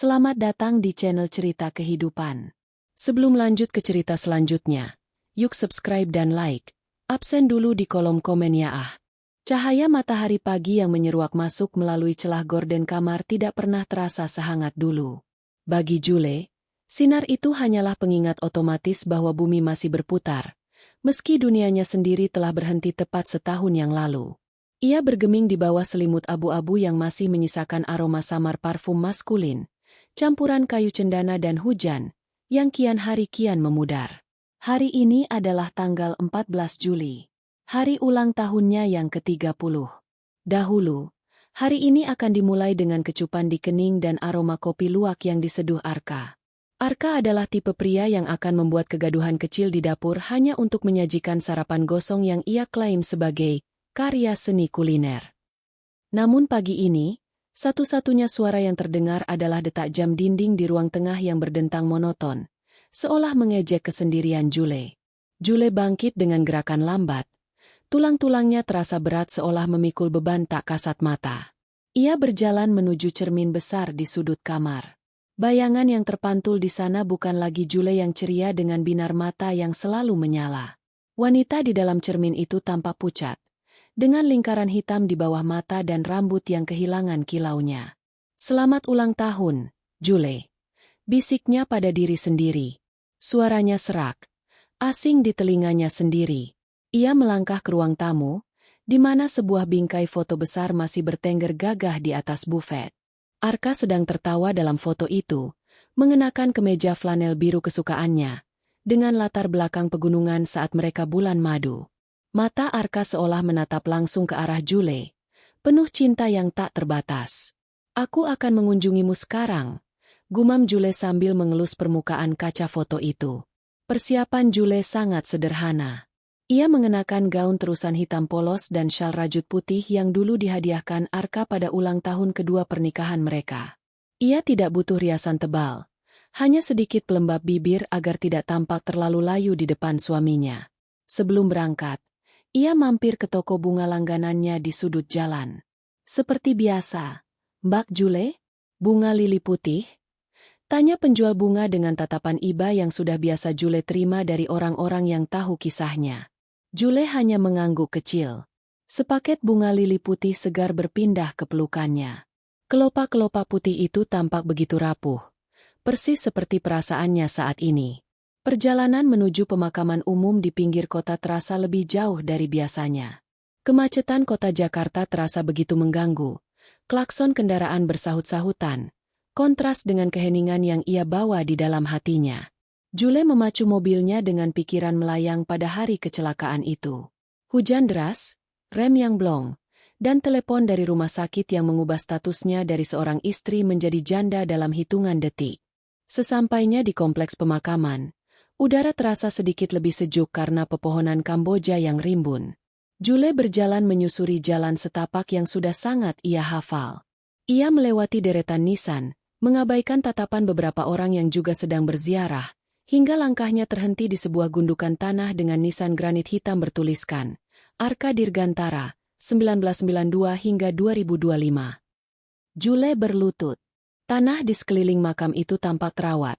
Selamat datang di channel Cerita Kehidupan. Sebelum lanjut ke cerita selanjutnya, yuk subscribe dan like. Absen dulu di kolom komen ya ah. Cahaya matahari pagi yang menyeruak masuk melalui celah gorden kamar tidak pernah terasa sehangat dulu. Bagi Jule, sinar itu hanyalah pengingat otomatis bahwa bumi masih berputar, meski dunianya sendiri telah berhenti tepat setahun yang lalu. Ia bergeming di bawah selimut abu-abu yang masih menyisakan aroma samar parfum maskulin, campuran kayu cendana dan hujan, yang kian hari kian memudar. Hari ini adalah tanggal 14 Juli. Hari ulang tahunnya yang ke-30. Dahulu, hari ini akan dimulai dengan kecupan di kening dan aroma kopi luwak yang diseduh Arka. Arka adalah tipe pria yang akan membuat kegaduhan kecil di dapur hanya untuk menyajikan sarapan gosong yang ia klaim sebagai karya seni kuliner. Namun pagi ini, satu-satunya suara yang terdengar adalah detak jam dinding di ruang tengah yang berdentang monoton, seolah mengejek kesendirian Jule. Jule bangkit dengan gerakan lambat. Tulang-tulangnya terasa berat seolah memikul beban tak kasat mata. Ia berjalan menuju cermin besar di sudut kamar. Bayangan yang terpantul di sana bukan lagi Jule yang ceria dengan binar mata yang selalu menyala. Wanita di dalam cermin itu tampak pucat, dengan lingkaran hitam di bawah mata dan rambut yang kehilangan kilaunya. "Selamat ulang tahun, Jule," bisiknya pada diri sendiri. Suaranya serak, asing di telinganya sendiri. Ia melangkah ke ruang tamu, di mana sebuah bingkai foto besar masih bertengger gagah di atas bufet. Arka sedang tertawa dalam foto itu, mengenakan kemeja flanel biru kesukaannya, dengan latar belakang pegunungan saat mereka bulan madu. Mata Arka seolah menatap langsung ke arah Jule, penuh cinta yang tak terbatas. "Aku akan mengunjungimu sekarang," gumam Jule sambil mengelus permukaan kaca foto itu. Persiapan Jule sangat sederhana. Ia mengenakan gaun terusan hitam polos dan syal rajut putih yang dulu dihadiahkan Arka pada ulang tahun kedua pernikahan mereka. Ia tidak butuh riasan tebal, hanya sedikit pelembab bibir agar tidak tampak terlalu layu di depan suaminya. Sebelum berangkat, ia mampir ke toko bunga langganannya di sudut jalan. "Seperti biasa, Mbak Jule, bunga lili putih?" tanya penjual bunga dengan tatapan iba yang sudah biasa Jule terima dari orang-orang yang tahu kisahnya. Jule hanya mengangguk kecil. Sepaket bunga lili putih segar berpindah ke pelukannya. Kelopak-kelopak putih itu tampak begitu rapuh, persis seperti perasaannya saat ini. Perjalanan menuju pemakaman umum di pinggir kota terasa lebih jauh dari biasanya. Kemacetan kota Jakarta terasa begitu mengganggu. Klakson kendaraan bersahut-sahutan, kontras dengan keheningan yang ia bawa di dalam hatinya. Jule memacu mobilnya dengan pikiran melayang pada hari kecelakaan itu. Hujan deras, rem yang blong, dan telepon dari rumah sakit yang mengubah statusnya dari seorang istri menjadi janda dalam hitungan detik. Sesampainya di kompleks pemakaman, udara terasa sedikit lebih sejuk karena pepohonan Kamboja yang rimbun. Jule berjalan menyusuri jalan setapak yang sudah sangat ia hafal. Ia melewati deretan nisan, mengabaikan tatapan beberapa orang yang juga sedang berziarah, hingga langkahnya terhenti di sebuah gundukan tanah dengan nisan granit hitam bertuliskan Arka Dirgantara, 1992 hingga 2025. Jule berlutut. Tanah di sekeliling makam itu tampak terawat.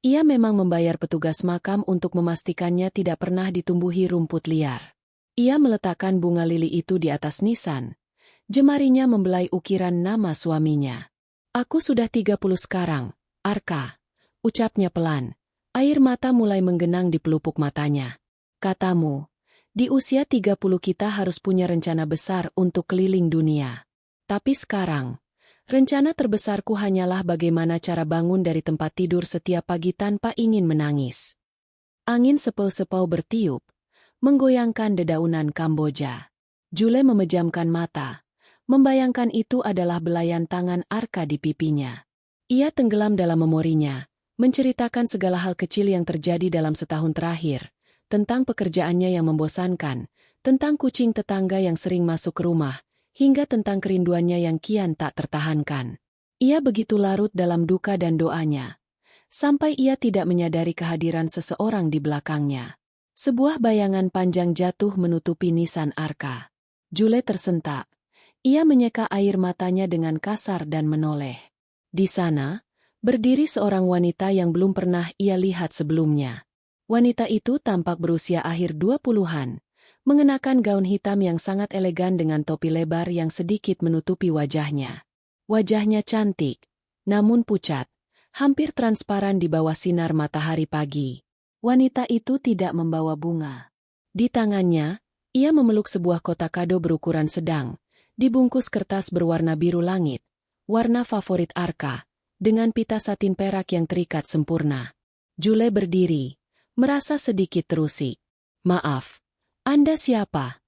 Ia memang membayar petugas makam untuk memastikannya tidak pernah ditumbuhi rumput liar. Ia meletakkan bunga lili itu di atas nisan. Jemarinya membelai ukiran nama suaminya. "Aku sudah 30 sekarang, Arka," ucapnya pelan. Air mata mulai menggenang di pelupuk matanya. "Katamu, di usia 30 kita harus punya rencana besar untuk keliling dunia. Tapi sekarang, rencana terbesarku hanyalah bagaimana cara bangun dari tempat tidur setiap pagi tanpa ingin menangis." Angin sepau-sepau bertiup, menggoyangkan dedaunan Kamboja. Jule memejamkan mata, membayangkan itu adalah belayan tangan Arka di pipinya. Ia tenggelam dalam memorinya, menceritakan segala hal kecil yang terjadi dalam setahun terakhir, tentang pekerjaannya yang membosankan, tentang kucing tetangga yang sering masuk ke rumah, hingga tentang kerinduannya yang kian tak tertahankan. Ia begitu larut dalam duka dan doanya, sampai ia tidak menyadari kehadiran seseorang di belakangnya. Sebuah bayangan panjang jatuh menutupi nisan Arka. Jule tersentak. Ia menyeka air matanya dengan kasar dan menoleh. Di sana, Berdiri seorang wanita yang belum pernah ia lihat sebelumnya. Wanita itu tampak berusia akhir 20-an, mengenakan gaun hitam yang sangat elegan dengan topi lebar yang sedikit menutupi wajahnya. Wajahnya cantik, namun pucat, hampir transparan di bawah sinar matahari pagi. Wanita itu tidak membawa bunga. Di tangannya, ia memeluk sebuah kotak kado berukuran sedang, dibungkus kertas berwarna biru langit, warna favorit Arka, dengan pita satin perak yang terikat sempurna. Jule berdiri, merasa sedikit terusik. "Maaf, Anda siapa?"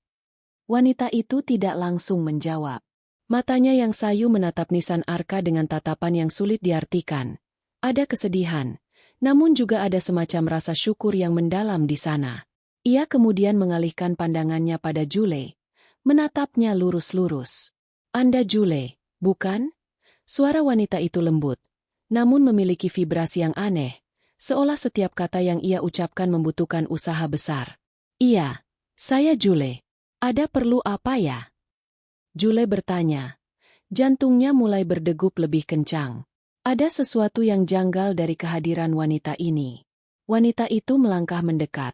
Wanita itu tidak langsung menjawab. Matanya yang sayu menatap nisan Arka dengan tatapan yang sulit diartikan. Ada kesedihan, namun juga ada semacam rasa syukur yang mendalam di sana. Ia kemudian mengalihkan pandangannya pada Jule, menatapnya lurus-lurus. "Anda Jule, bukan?" Suara wanita itu lembut, namun memiliki vibrasi yang aneh, seolah setiap kata yang ia ucapkan membutuhkan usaha besar. "Iya, saya Jule. Ada perlu apa ya?" Jule bertanya. Jantungnya mulai berdegup lebih kencang. Ada sesuatu yang janggal dari kehadiran wanita ini. Wanita itu melangkah mendekat,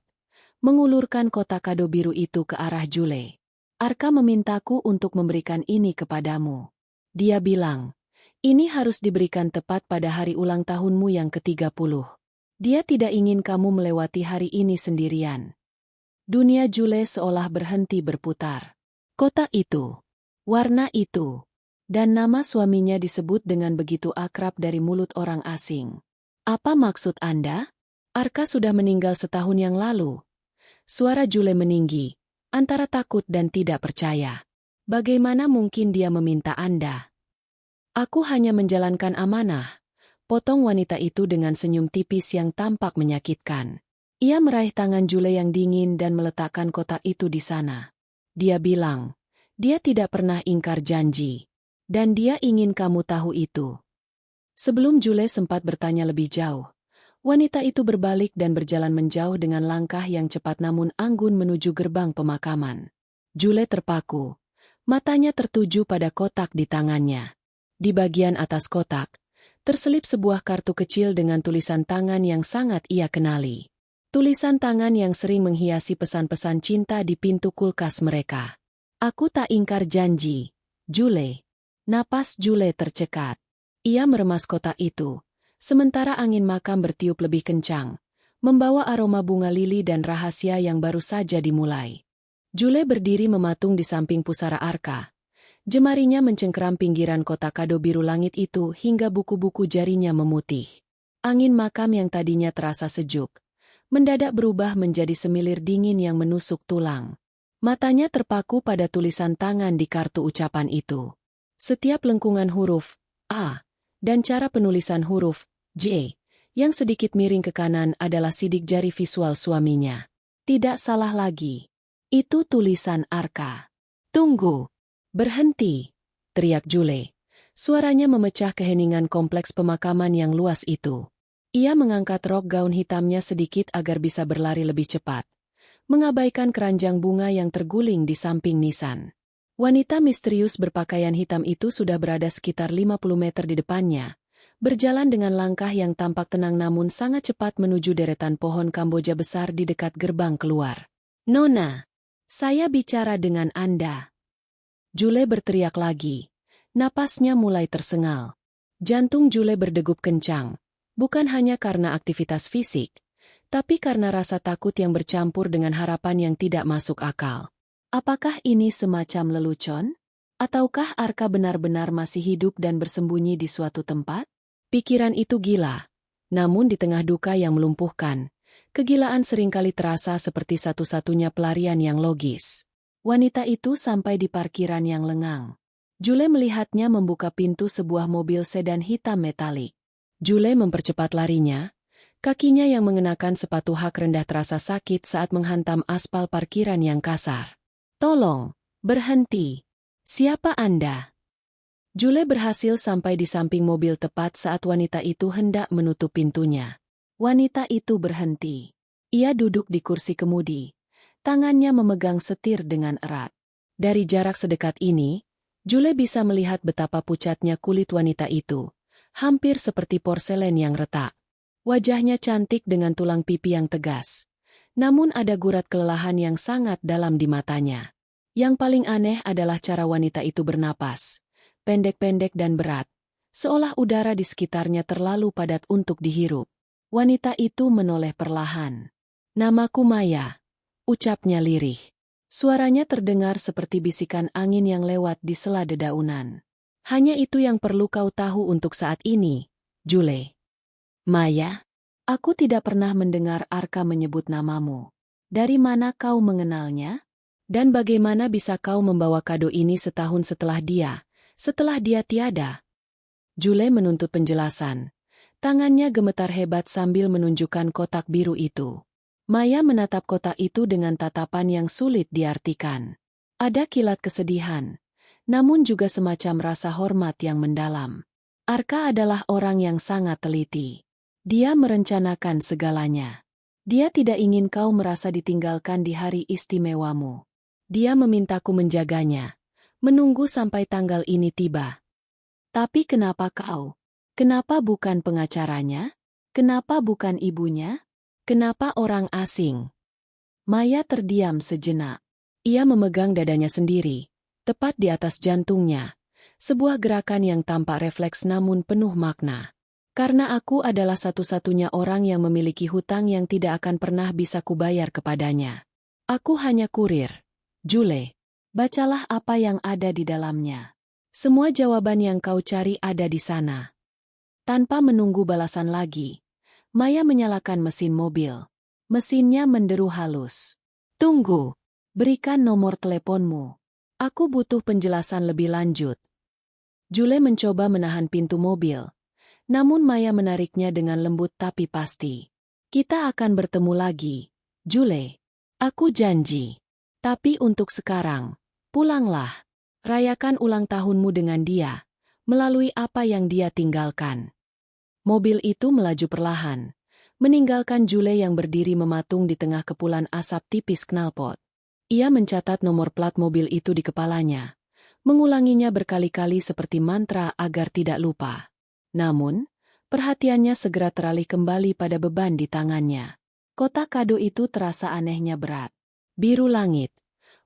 mengulurkan kotak kado biru itu ke arah Jule. "Arka memintaku untuk memberikan ini kepadamu. Dia bilang, ini harus diberikan tepat pada hari ulang tahunmu yang ke-30. Dia tidak ingin kamu melewati hari ini sendirian." Dunia Jule seolah berhenti berputar. Kotak itu, warna itu, dan nama suaminya disebut dengan begitu akrab dari mulut orang asing. "Apa maksud Anda?" "Arka sudah meninggal setahun yang lalu." Suara Jule meninggi, antara takut dan tidak percaya. "Bagaimana mungkin dia meminta Anda?" "Aku hanya menjalankan amanah," potong wanita itu dengan senyum tipis yang tampak menyakitkan. Ia meraih tangan Jule yang dingin dan meletakkan kotak itu di sana. Dia bilang, dia tidak pernah ingkar janji. Dan dia ingin kamu tahu itu. Sebelum Jule sempat bertanya lebih jauh, wanita itu berbalik dan berjalan menjauh dengan langkah yang cepat namun anggun menuju gerbang pemakaman. Jule terpaku, matanya tertuju pada kotak di tangannya. Di bagian atas kotak, terselip sebuah kartu kecil dengan tulisan tangan yang sangat ia kenali. Tulisan tangan yang sering menghiasi pesan-pesan cinta di pintu kulkas mereka. "Aku tak ingkar janji, Jule." Napas Jule tercekat. Ia meremas kotak itu, sementara angin makam bertiup lebih kencang, membawa aroma bunga lili dan rahasia yang baru saja dimulai. Jule berdiri mematung di samping pusara Arka. Jemarinya mencengkeram pinggiran kotak kado biru langit itu hingga buku-buku jarinya memutih. Angin makam yang tadinya terasa sejuk, mendadak berubah menjadi semilir dingin yang menusuk tulang. Matanya terpaku pada tulisan tangan di kartu ucapan itu. Setiap lengkungan huruf A dan cara penulisan huruf J yang sedikit miring ke kanan adalah sidik jari visual suaminya. Tidak salah lagi. Itu tulisan Arka. "Tunggu. Berhenti," teriak Jule. Suaranya memecah keheningan kompleks pemakaman yang luas itu. Ia mengangkat rok gaun hitamnya sedikit agar bisa berlari lebih cepat, mengabaikan keranjang bunga yang terguling di samping nisan. Wanita misterius berpakaian hitam itu sudah berada sekitar 50 meter di depannya, berjalan dengan langkah yang tampak tenang namun sangat cepat menuju deretan pohon Kamboja besar di dekat gerbang keluar. "Nona, saya bicara dengan Anda." Jule berteriak lagi. Napasnya mulai tersengal. Jantung Jule berdegup kencang, bukan hanya karena aktivitas fisik, tapi karena rasa takut yang bercampur dengan harapan yang tidak masuk akal. Apakah ini semacam lelucon? Ataukah Arka benar-benar masih hidup dan bersembunyi di suatu tempat? Pikiran itu gila. Namun di tengah duka yang melumpuhkan, kegilaan seringkali terasa seperti satu-satunya pelarian yang logis. Wanita itu sampai di parkiran yang lengang. Jule melihatnya membuka pintu sebuah mobil sedan hitam metalik. Jule mempercepat larinya. Kakinya yang mengenakan sepatu hak rendah terasa sakit saat menghantam aspal parkiran yang kasar. "Tolong, berhenti. Siapa Anda?" Jule berhasil sampai di samping mobil tepat saat wanita itu hendak menutup pintunya. Wanita itu berhenti. Ia duduk di kursi kemudi. Tangannya memegang setir dengan erat. Dari jarak sedekat ini, Jule bisa melihat betapa pucatnya kulit wanita itu. hampir seperti porselen yang retak. Wajahnya cantik dengan tulang pipi yang tegas. Namun ada gurat kelelahan yang sangat dalam di matanya. Yang paling aneh adalah cara wanita itu bernapas. Pendek-pendek dan berat. Seolah udara di sekitarnya terlalu padat untuk dihirup. Wanita itu menoleh perlahan. "Namaku Maya," ucapnya lirih. Suaranya terdengar seperti bisikan angin yang lewat di sela dedaunan. "Hanya itu yang perlu kau tahu untuk saat ini, Jule." "Maya? Aku tidak pernah mendengar Arka menyebut namamu. Dari mana kau mengenalnya? Dan bagaimana bisa kau membawa kado ini setahun setelah dia tiada?" Jule menuntut penjelasan. Tangannya gemetar hebat sambil menunjukkan kotak biru itu. Maya menatap kotak itu dengan tatapan yang sulit diartikan. Ada kilat kesedihan, namun juga semacam rasa hormat yang mendalam. Arka adalah orang yang sangat teliti. Dia merencanakan segalanya. Dia tidak ingin kau merasa ditinggalkan di hari istimewamu. Dia memintaku menjaganya, menunggu sampai tanggal ini tiba. Tapi kenapa kau? Kenapa bukan pengacaranya? Kenapa bukan ibunya? Kenapa orang asing? Maya terdiam sejenak. Ia memegang dadanya sendiri, tepat di atas jantungnya. Sebuah gerakan yang tampak refleks namun penuh makna. "Karena aku adalah satu-satunya orang yang memiliki hutang yang tidak akan pernah bisa kubayar kepadanya. Aku hanya kurir. Jule, bacalah apa yang ada di dalamnya. Semua jawaban yang kau cari ada di sana." Tanpa menunggu balasan lagi, Maya menyalakan mesin mobil. Mesinnya menderu halus. "Tunggu, berikan nomor teleponmu. Aku butuh penjelasan lebih lanjut." Jule mencoba menahan pintu mobil. Namun Maya menariknya dengan lembut tapi pasti. "Kita akan bertemu lagi, Jule. Aku janji. Tapi untuk sekarang, pulanglah. Rayakan ulang tahunmu dengan dia, melalui apa yang dia tinggalkan." Mobil itu melaju perlahan, meninggalkan Jule yang berdiri mematung di tengah kepulan asap tipis knalpot. Ia mencatat nomor plat mobil itu di kepalanya, mengulanginya berkali-kali seperti mantra agar tidak lupa. Namun, perhatiannya segera teralih kembali pada beban di tangannya. Kotak kado itu terasa anehnya berat. Biru langit,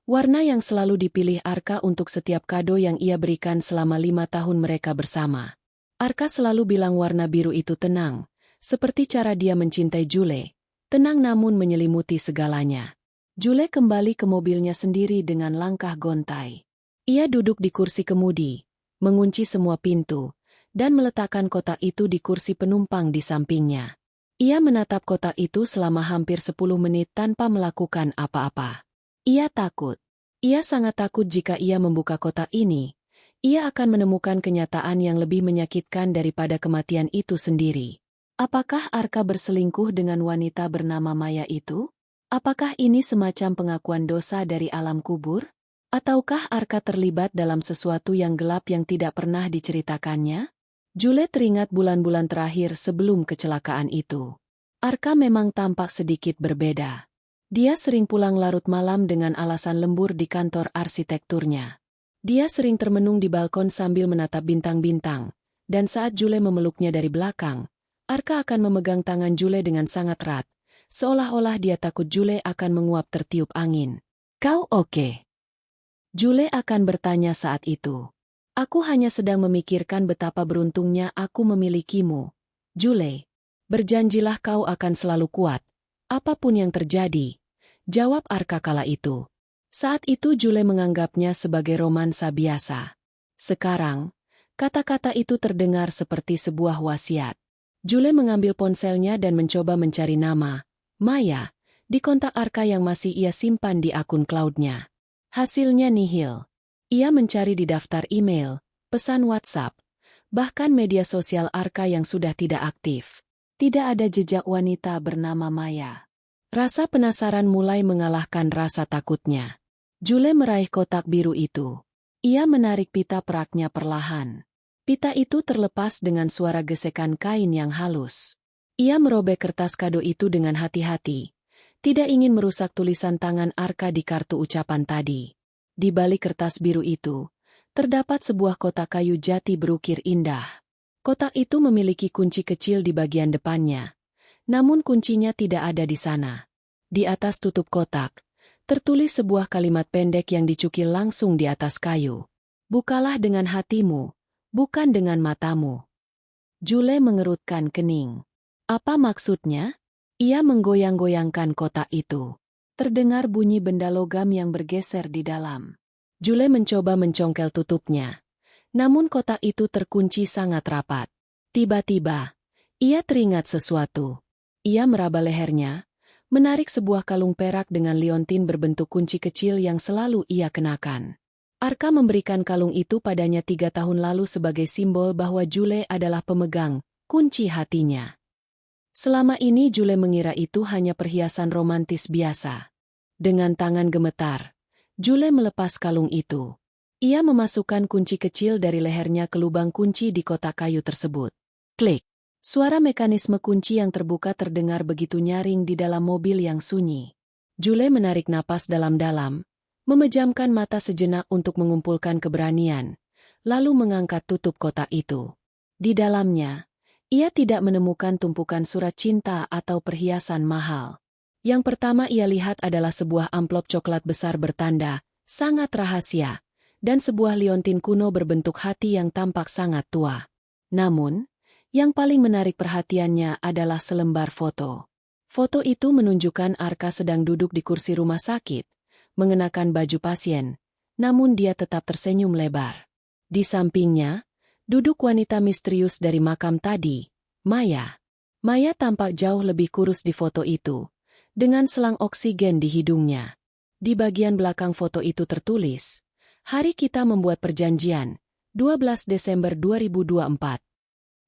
warna yang selalu dipilih Arka untuk setiap kado yang ia berikan selama 5 tahun mereka bersama. Arka selalu bilang warna biru itu tenang, seperti cara dia mencintai Jule, tenang namun menyelimuti segalanya. Jule kembali ke mobilnya sendiri dengan langkah gontai. Ia duduk di kursi kemudi, mengunci semua pintu, dan meletakkan kotak itu di kursi penumpang di sampingnya. Ia menatap kotak itu selama hampir 10 menit tanpa melakukan apa-apa. Ia takut. Ia sangat takut jika ia membuka kotak ini. Ia akan menemukan kenyataan yang lebih menyakitkan daripada kematian itu sendiri. Apakah Arka berselingkuh dengan wanita bernama Maya itu? Apakah ini semacam pengakuan dosa dari alam kubur? Ataukah Arka terlibat dalam sesuatu yang gelap yang tidak pernah diceritakannya? Jule teringat bulan-bulan terakhir sebelum kecelakaan itu. Arka memang tampak sedikit berbeda. Dia sering pulang larut malam dengan alasan lembur di kantor arsitekturnya. Dia sering termenung di balkon sambil menatap bintang-bintang, dan saat Jule memeluknya dari belakang, Arka akan memegang tangan Jule dengan sangat erat, seolah-olah dia takut Jule akan menguap tertiup angin. "Kau oke?" Jule akan bertanya saat itu. "Aku hanya sedang memikirkan betapa beruntungnya aku memilikimu, Jule. Berjanjilah kau akan selalu kuat, apapun yang terjadi," jawab Arka kala itu. Saat itu Jule menganggapnya sebagai romansa biasa. Sekarang, kata-kata itu terdengar seperti sebuah wasiat. Jule mengambil ponselnya dan mencoba mencari nama Maya di kontak Arka yang masih ia simpan di akun cloud-nya. Hasilnya nihil. Ia mencari di daftar email, pesan WhatsApp, bahkan media sosial Arka yang sudah tidak aktif. Tidak ada jejak wanita bernama Maya. Rasa penasaran mulai mengalahkan rasa takutnya. Jule meraih kotak biru itu. Ia menarik pita peraknya perlahan. Pita itu terlepas dengan suara gesekan kain yang halus. Ia merobek kertas kado itu dengan hati-hati. Tidak ingin merusak tulisan tangan Arka di kartu ucapan tadi. Di balik kertas biru itu, terdapat sebuah kotak kayu jati berukir indah. Kotak itu memiliki kunci kecil di bagian depannya. Namun kuncinya tidak ada di sana. Di atas tutup kotak, tertulis sebuah kalimat pendek yang dicukil langsung di atas kayu. Bukalah dengan hatimu, bukan dengan matamu. Jule mengerutkan kening. Apa maksudnya? Ia menggoyang-goyangkan kotak itu. Terdengar bunyi benda logam yang bergeser di dalam. Jule mencoba mencongkel tutupnya. Namun kotak itu terkunci sangat rapat. Tiba-tiba, ia teringat sesuatu. Ia meraba lehernya, menarik sebuah kalung perak dengan liontin berbentuk kunci kecil yang selalu ia kenakan. Arka memberikan kalung itu padanya 3 tahun lalu sebagai simbol bahwa Jule adalah pemegang kunci hatinya. Selama ini Jule mengira itu hanya perhiasan romantis biasa. Dengan tangan gemetar, Jule melepas kalung itu. Ia memasukkan kunci kecil dari lehernya ke lubang kunci di kotak kayu tersebut. Klik! Suara mekanisme kunci yang terbuka terdengar begitu nyaring di dalam mobil yang sunyi. Jule menarik napas dalam-dalam, memejamkan mata sejenak untuk mengumpulkan keberanian, lalu mengangkat tutup kotak itu. Di dalamnya, ia tidak menemukan tumpukan surat cinta atau perhiasan mahal. Yang pertama ia lihat adalah sebuah amplop coklat besar bertanda, sangat rahasia, dan sebuah liontin kuno berbentuk hati yang tampak sangat tua. Namun, yang paling menarik perhatiannya adalah selembar foto. Foto itu menunjukkan Arka sedang duduk di kursi rumah sakit, mengenakan baju pasien, namun dia tetap tersenyum lebar. Di sampingnya, duduk wanita misterius dari makam tadi, Maya. Maya tampak jauh lebih kurus di foto itu, dengan selang oksigen di hidungnya. Di bagian belakang foto itu tertulis, "Hari kita membuat perjanjian, 12 Desember 2024.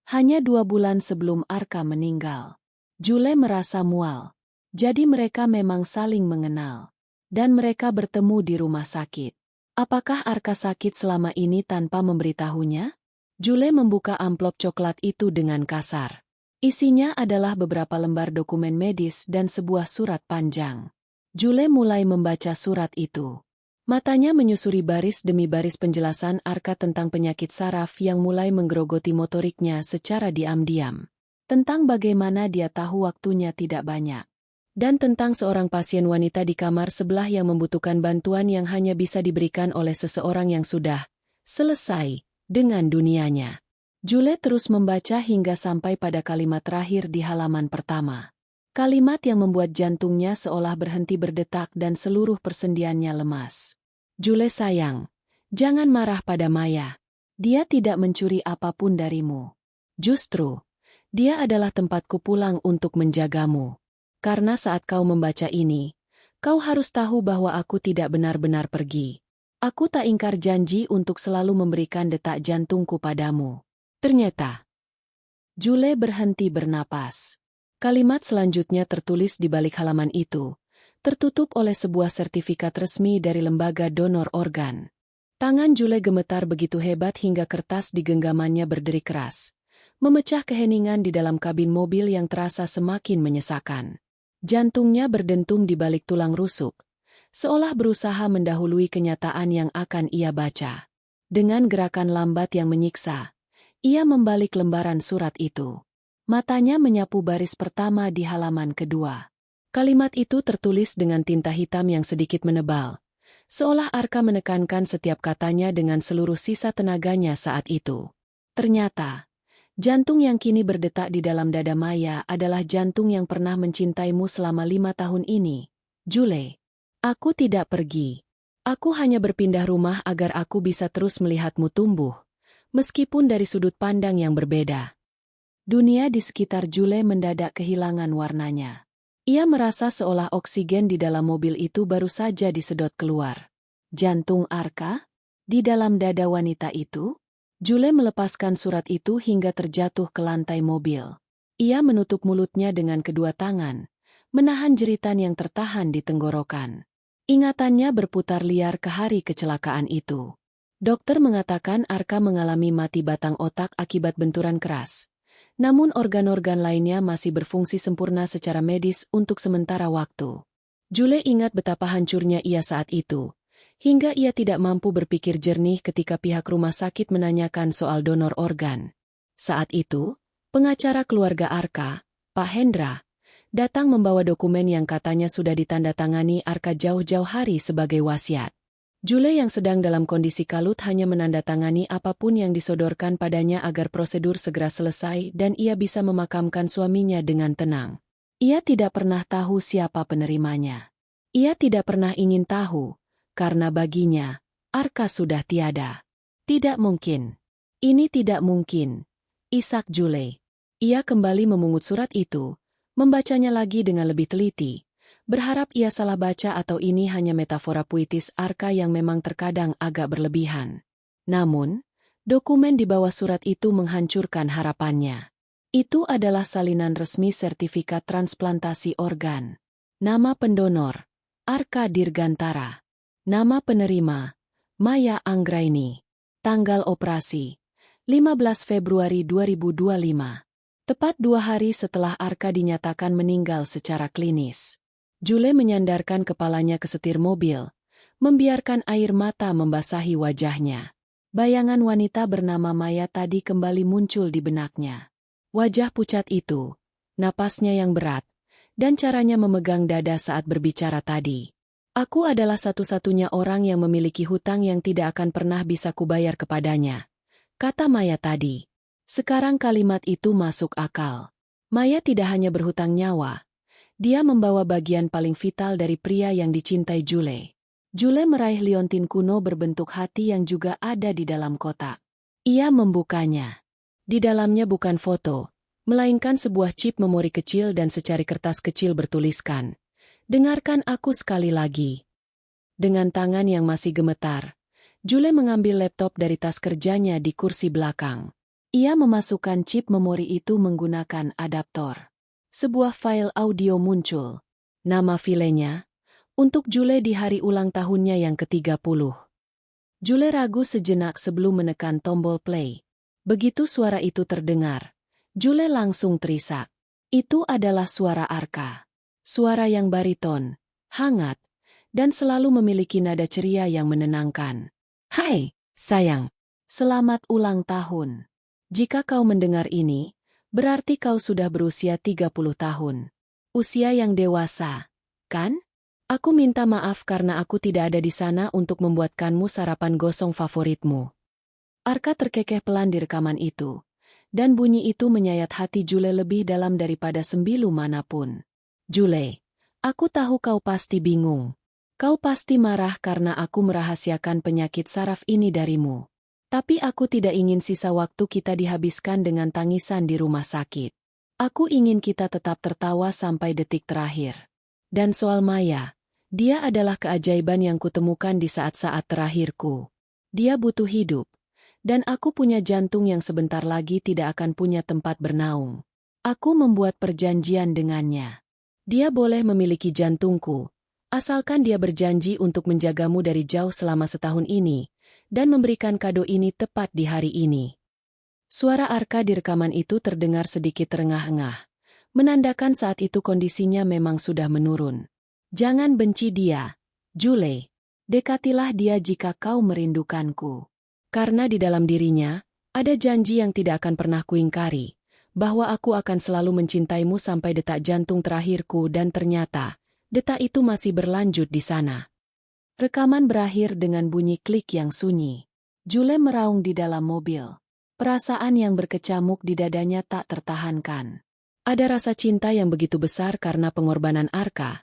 Hanya 2 bulan sebelum Arka meninggal. Jule merasa mual. Jadi mereka memang saling mengenal. Dan mereka bertemu di rumah sakit. Apakah Arka sakit selama ini tanpa memberitahunya? Jule membuka amplop coklat itu dengan kasar. Isinya adalah beberapa lembar dokumen medis dan sebuah surat panjang. Jule mulai membaca surat itu. Matanya menyusuri baris demi baris penjelasan Arka tentang penyakit saraf yang mulai menggerogoti motoriknya secara diam-diam. Tentang bagaimana dia tahu waktunya tidak banyak. Dan tentang seorang pasien wanita di kamar sebelah yang membutuhkan bantuan yang hanya bisa diberikan oleh seseorang yang sudah selesai dengan dunianya. Jule terus membaca hingga sampai pada kalimat terakhir di halaman pertama. Kalimat yang membuat jantungnya seolah berhenti berdetak dan seluruh persendiannya lemas. Jule sayang, jangan marah pada Maya. Dia tidak mencuri apapun darimu. Justru, dia adalah tempatku pulang untuk menjagamu. Karena saat kau membaca ini, kau harus tahu bahwa aku tidak benar-benar pergi. Aku tak ingkar janji untuk selalu memberikan detak jantungku padamu. Ternyata, Jule berhenti bernapas. Kalimat selanjutnya tertulis di balik halaman itu, tertutup oleh sebuah sertifikat resmi dari lembaga donor organ. Tangan Jule gemetar begitu hebat hingga kertas di genggamannya berderi keras, memecah keheningan di dalam kabin mobil yang terasa semakin menyesakan. Jantungnya berdentum di balik tulang rusuk, seolah berusaha mendahului kenyataan yang akan ia baca. Dengan gerakan lambat yang menyiksa, ia membalik lembaran surat itu. Matanya menyapu baris pertama di halaman kedua. Kalimat itu tertulis dengan tinta hitam yang sedikit menebal, seolah Arka menekankan setiap katanya dengan seluruh sisa tenaganya saat itu. Ternyata, jantung yang kini berdetak di dalam dada Maya adalah jantung yang pernah mencintaimu selama 5 tahun ini. Jule, aku tidak pergi. Aku hanya berpindah rumah agar aku bisa terus melihatmu tumbuh, meskipun dari sudut pandang yang berbeda. Dunia di sekitar Jule mendadak kehilangan warnanya. Ia merasa seolah oksigen di dalam mobil itu baru saja disedot keluar. Jantung Arka? Di dalam dada wanita itu? Jule melepaskan surat itu hingga terjatuh ke lantai mobil. Ia menutup mulutnya dengan kedua tangan, menahan jeritan yang tertahan di tenggorokan. Ingatannya berputar liar ke hari kecelakaan itu. Dokter mengatakan Arka mengalami mati batang otak akibat benturan keras. Namun organ-organ lainnya masih berfungsi sempurna secara medis untuk sementara waktu. Jule ingat betapa hancurnya ia saat itu, hingga ia tidak mampu berpikir jernih ketika pihak rumah sakit menanyakan soal donor organ. Saat itu, pengacara keluarga Arka, Pak Hendra, datang membawa dokumen yang katanya sudah ditandatangani Arka jauh-jauh hari sebagai wasiat. Jule yang sedang dalam kondisi kalut hanya menandatangani apapun yang disodorkan padanya agar prosedur segera selesai dan ia bisa memakamkan suaminya dengan tenang. Ia tidak pernah tahu siapa penerimanya. Ia tidak pernah ingin tahu, karena baginya, Arka sudah tiada. Tidak mungkin. Ini tidak mungkin. Isak Jule. Ia kembali memungut surat itu, membacanya lagi dengan lebih teliti. Berharap ia salah baca atau ini hanya metafora puitis Arka yang memang terkadang agak berlebihan. Namun, dokumen di bawah surat itu menghancurkan harapannya. Itu adalah salinan resmi sertifikat transplantasi organ. Nama pendonor, Arka Dirgantara. Nama penerima, Maya Anggraini. Tanggal operasi, 15 Februari 2025. Tepat 2 hari setelah Arka dinyatakan meninggal secara klinis. Jule menyandarkan kepalanya ke setir mobil, membiarkan air mata membasahi wajahnya. Bayangan wanita bernama Maya tadi kembali muncul di benaknya. Wajah pucat itu, napasnya yang berat, dan caranya memegang dada saat berbicara tadi. Aku adalah satu-satunya orang yang memiliki hutang yang tidak akan pernah bisa kubayar kepadanya, kata Maya tadi. Sekarang kalimat itu masuk akal. Maya tidak hanya berhutang nyawa, dia membawa bagian paling vital dari pria yang dicintai Jule. Jule meraih liontin kuno berbentuk hati yang juga ada di dalam kotak. Ia membukanya. Di dalamnya bukan foto, melainkan sebuah chip memori kecil dan secari kertas kecil bertuliskan, "Dengarkan aku sekali lagi." Dengan tangan yang masih gemetar, Jule mengambil laptop dari tas kerjanya di kursi belakang. Ia memasukkan chip memori itu menggunakan adaptor. Sebuah file audio muncul. Nama filenya, untuk Jule di hari ulang tahunnya yang ke-30. Jule ragu sejenak sebelum menekan tombol play. Begitu suara itu terdengar, Jule langsung terisak. Itu adalah suara Arka. Suara yang bariton, hangat, dan selalu memiliki nada ceria yang menenangkan. "Hai, sayang. Selamat ulang tahun. Jika kau mendengar ini, berarti kau sudah berusia 30 tahun. Usia yang dewasa, kan? Aku minta maaf karena aku tidak ada di sana untuk membuatkanmu sarapan gosong favoritmu." Arka terkekeh pelan di rekaman itu, dan bunyi itu menyayat hati Jule lebih dalam daripada sembilu manapun. "Jule, aku tahu kau pasti bingung. Kau pasti marah karena aku merahasiakan penyakit saraf ini darimu. Tapi aku tidak ingin sisa waktu kita dihabiskan dengan tangisan di rumah sakit. Aku ingin kita tetap tertawa sampai detik terakhir. Dan soal Maya, dia adalah keajaiban yang kutemukan di saat-saat terakhirku. Dia butuh hidup, dan aku punya jantung yang sebentar lagi tidak akan punya tempat bernaung. Aku membuat perjanjian dengannya. Dia boleh memiliki jantungku, asalkan dia berjanji untuk menjagamu dari jauh selama setahun ini, dan memberikan kado ini tepat di hari ini." Suara Arka di rekaman itu terdengar sedikit terengah-engah, menandakan saat itu kondisinya memang sudah menurun. "Jangan benci dia, Jule. Dekatilah dia jika kau merindukanku. Karena di dalam dirinya, ada janji yang tidak akan pernah kuingkari, bahwa aku akan selalu mencintaimu sampai detak jantung terakhirku dan ternyata, detak itu masih berlanjut di sana." Rekaman berakhir dengan bunyi klik yang sunyi. Jule meraung di dalam mobil. Perasaan yang berkecamuk di dadanya tak tertahankan. Ada rasa cinta yang begitu besar karena pengorbanan Arka.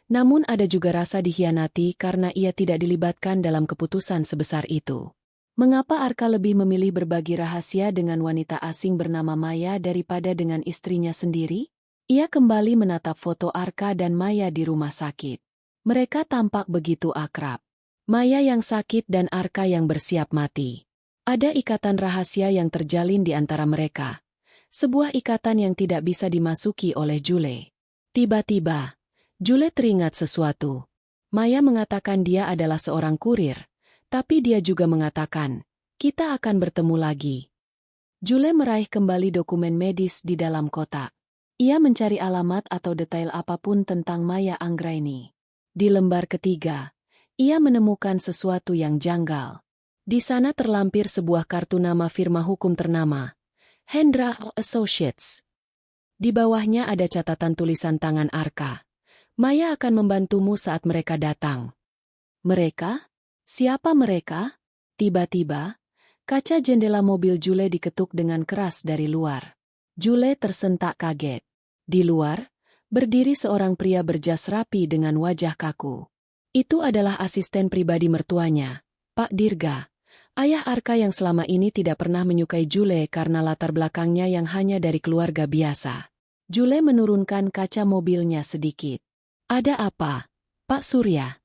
Namun ada juga rasa dikhianati karena ia tidak dilibatkan dalam keputusan sebesar itu. Mengapa Arka lebih memilih berbagi rahasia dengan wanita asing bernama Maya daripada dengan istrinya sendiri? Ia kembali menatap foto Arka dan Maya di rumah sakit. Mereka tampak begitu akrab. Maya yang sakit dan Arka yang bersiap mati. Ada ikatan rahasia yang terjalin di antara mereka. Sebuah ikatan yang tidak bisa dimasuki oleh Jule. Tiba-tiba, Jule teringat sesuatu. Maya mengatakan dia adalah seorang kurir, tapi dia juga mengatakan, "Kita akan bertemu lagi." Jule meraih kembali dokumen medis di dalam kotak. Ia mencari alamat atau detail apapun tentang Maya Anggraini. Di lembar ketiga, ia menemukan sesuatu yang janggal. Di sana terlampir sebuah kartu nama firma hukum ternama, Hendra Associates. Di bawahnya ada catatan tulisan tangan Arka. Maya akan membantumu saat mereka datang. Mereka? Siapa mereka? Tiba-tiba, kaca jendela mobil Jule diketuk dengan keras dari luar. Jule tersentak kaget. Di luar, berdiri seorang pria berjas rapi dengan wajah kaku. Itu adalah asisten pribadi mertuanya, Pak Dirga. Ayah Arka yang selama ini tidak pernah menyukai Jule karena latar belakangnya yang hanya dari keluarga biasa. Jule menurunkan kaca mobilnya sedikit. Ada apa, Pak Surya?